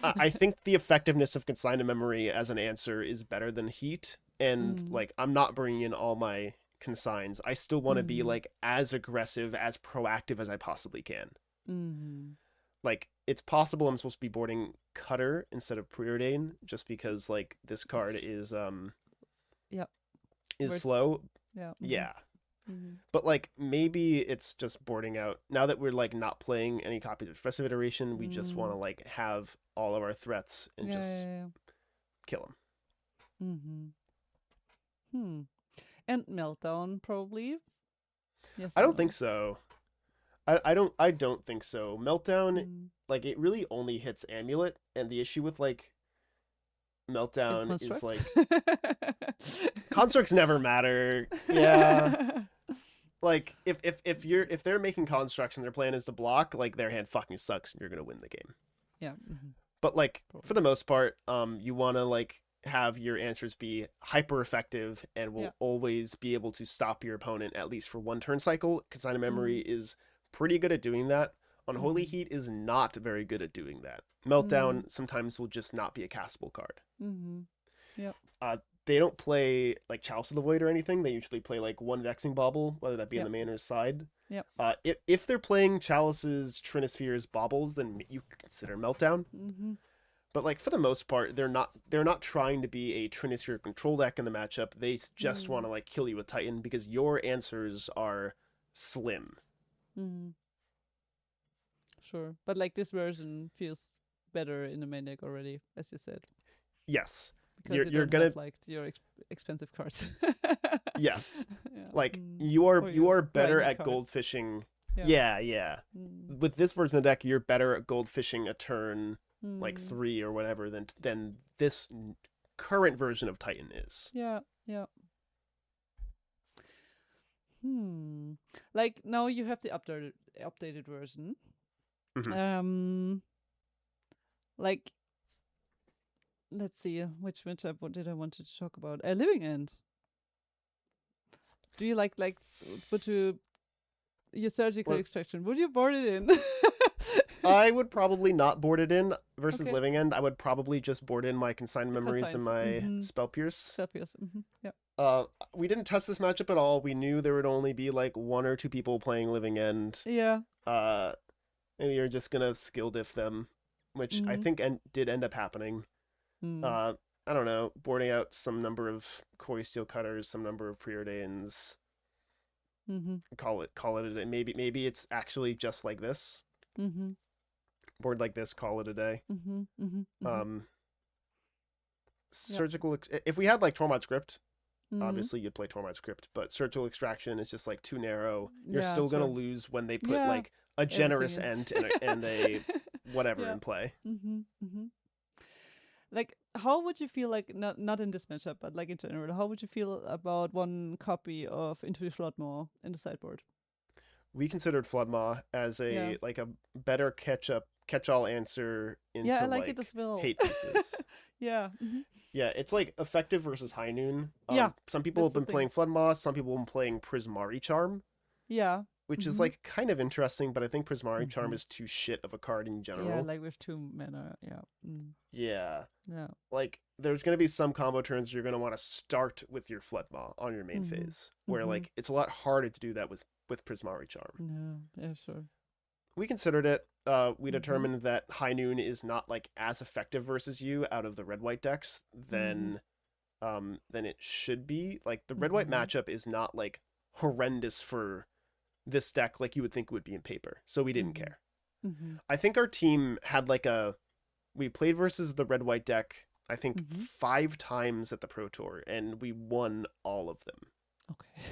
I think the effectiveness of Consign a Memory as an answer is better than Heat, and like I'm not bringing in all my consigns. I still want to be like as aggressive, as proactive as I possibly can. Like it's possible I'm supposed to be boarding Cutter instead of Preordain just because like this card is slow. Yeah. But like maybe it's just boarding out now that we're like not playing any copies of Expressive Iteration. We just want to like have all of our threats and just kill them. And Meltdown probably. Yes. I don't think so. I don't think so. Meltdown like it really only hits Amulet, and the issue with like Meltdown is like constructs never matter. Yeah. Like if they're making constructs and their plan is to block, like their hand fucking sucks and you're gonna win the game. Yeah. But like for the most part, you wanna like have your answers be hyper effective and will always be able to stop your opponent at least for one turn cycle. Consign a Memory is pretty good at doing that. Unholy Heat is not very good at doing that. Meltdown sometimes will just not be a castable card. They don't play like Chalice of the Void or anything. They usually play like one Vexing Bauble, whether that be on the main or side. If they're playing Chalices, Trinispheres, Baubles, then you could consider Meltdown. But like for the most part, they're not trying to be a Trinisphere control deck in the matchup. They just want to like kill you with Titan because your answers are slim. Mm. Sure, but like this version feels better in the main deck already, as you said, Yes, because you're you you're don't gonna have like your expensive cards. yes, Yeah. like Mm. you Or are your better grindy at cards. goldfishing. Yeah. Yeah. Mm. With this version of the deck, you're better at goldfishing a turn like Mm. 3 or whatever than this current version of Titan is. Yeah. Yeah. Like now you have the updated version. Mhm. Like let's see, which matchup what did I want to talk about? A Living End. Do you like would you your surgical What? extraction? Would you board it in? I would probably not board it in versus Okay. Living End. I would probably just board in my Consigned Memories and my Spell Pierce. Celsius. Yeah. We didn't test this matchup at all. We knew there would only be like 1 or 2 people playing Living End. Yeah. And we were just gonna skill diff them, which I think did end up happening. Mm. I don't know, boarding out some number of Koi Steel Cutters, some number of Preordains. Call it a day. Maybe it's actually just like this. Board like this, call it a day. Surgical. If we had like Tormod Script, obviously you'd play Tormod Script, but Surgical Extraction is just like too narrow. You're still gonna lose when they put like a generous end and a whatever in play. Like, how would you feel like not in this matchup, but like in general? How would you feel about 1 copy of Into the Floodmaw in the sideboard? We considered Floodmaw as a like a better catch-all answer into I like it as well. hate pieces. Yeah. Yeah, it's like effective versus High Noon. Yeah, some people have been playing Floodmaw, some people have been playing Prismari Charm. Yeah. Which is like kind of interesting, but I think Prismari Charm is too shit of a card in general. Yeah, like with 2 mana. Yeah. Yeah. Yeah. Like there's gonna be some combo turns you're gonna want to start with your Floodmaw on your main phase, where like it's a lot harder to do that with Prismari Charm. Yeah, sure. We considered it. We determined that High Noon is not like as effective versus you out of the red-white decks than it should be. Like the red-white matchup is not like horrendous for this deck like you would think it would be in paper, so we didn't care. I think our team had like we played versus the red-white deck I think 5 times at the Pro Tour, and we won all of them.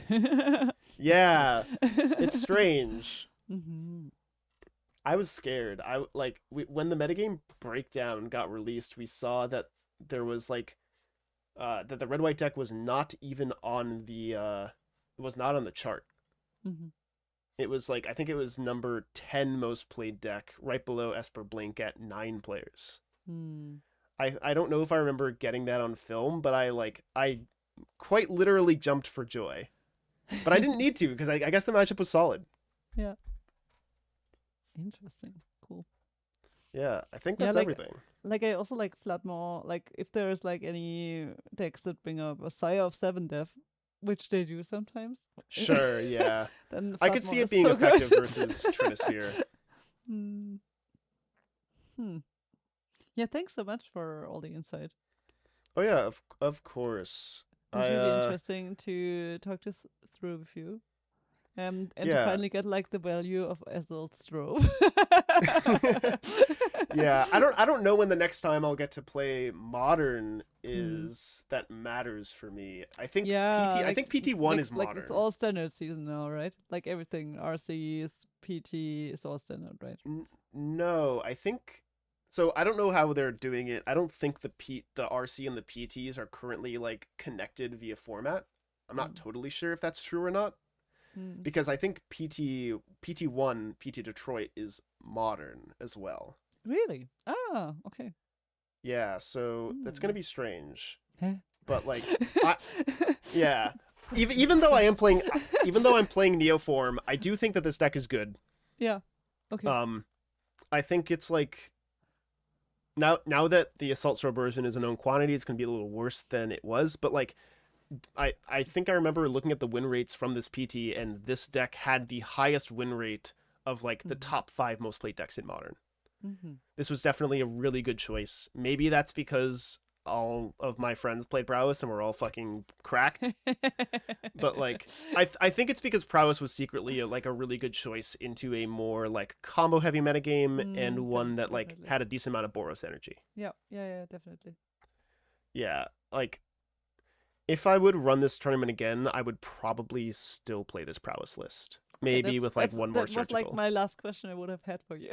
Okay. Yeah, it's strange. I was scared. When the metagame breakdown got released, we saw that there was like that the red-white deck was not even on the chart. It was like, I think it was number 10 most played deck, right below Esper Blink at 9 players. I don't know if I remember getting that on film, but I quite literally jumped for joy. But I didn't need to, because I guess the matchup was solid. Yeah. Interesting. Cool. Yeah, I think that's everything. Like I also like Floodmaw, like if there's like any decks that bring up a Sire of 7 Death, which they do sometimes. Sure, yeah. Then I could see it being effective versus Trinisphere. Yeah, thanks so much for all the insight. Oh yeah, of course. It was really interesting to talk this through with you. And to finally get like the value of Ezel's Strobe. Yeah, I don't know when the next time I'll get to play Modern is that matters for me. I think PT I think PT1 is Modern. Like it's all standard season now, right? Like everything RC is PT is all standard, right? No, I think so. I don't know how they're doing it. I don't think the RC and the PTs are currently like connected via format. I'm not totally sure if that's true or not. Because I think PT1, PT Detroit is Modern as well. Really? Ah, okay. Yeah, so that's gonna be strange. Huh? But like, yeah. Even though I'm playing Neoform, I do think that this deck is good. Yeah. Okay. I think it's like now that the Assault Strobe version is a known quantity, it's gonna be a little worse than it was. But like, I think I remember looking at the win rates from this PT, and this deck had the highest win rate of like the top 5 most played decks in Modern. This was definitely a really good choice. Maybe that's because all of my friends played Prowess and we're all fucking cracked. But like, I think it's because Prowess was secretly like a really good choice into a more like combo heavy metagame and one that like definitely. had a decent amount of Boros energy. Yeah, definitely. Yeah, like if I would run this tournament again, I would probably still play this Prowess list. Okay, Maybe with like one more that was like surgical. my last question I would have had for you.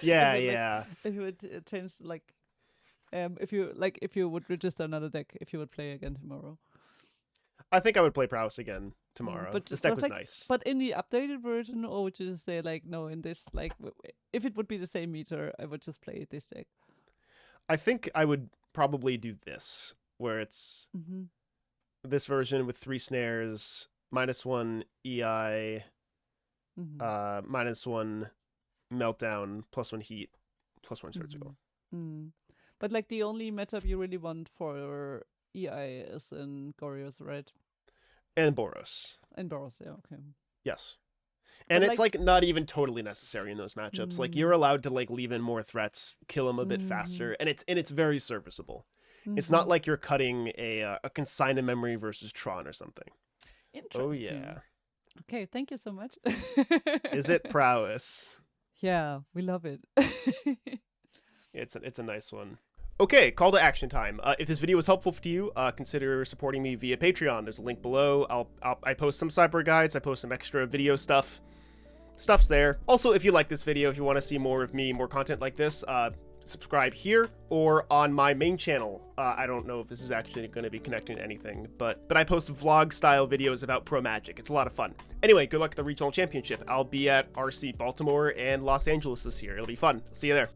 Yeah, If you, like, yeah. if you would change like, if you would register another deck, if you would play again tomorrow. I think I would play Prowess again tomorrow. But This deck was like, nice. But in the updated version, or would you just say like, no, in this like, if it would be the same meter, I would just play this deck. I think I would probably do this, where it's this version with 3 snares, -1 EI, -1 meltdown, +1 heat, +1 surgical. But like the only matchup you really want for EI is in Gorios, right? And Boros. And Boros, yeah, okay. Yes. And but it's like not even totally necessary in those matchups. Like you're allowed to like leave in more threats, kill them a bit faster, and it's very serviceable. It's not like you're cutting a consigned memory versus Tron or something. Interesting. Oh yeah. Okay, thank you so much. Izzet Prowess. Yeah, we love it. It's a nice one. Okay, call to action time. If this video was helpful to you, consider supporting me via Patreon. There's a link below. I post some sideboard guides. I post some extra video stuff. Stuff's there. Also, if you like this video, if you want to see more of me, more content like this, subscribe here or on my main channel. I don't know if this is actually going to be connecting to anything, but I post vlog-style videos about Pro Magic. It's a lot of fun. Anyway, good luck at the regional championship. I'll be at RC Baltimore and Los Angeles this year. It'll be fun. See you there.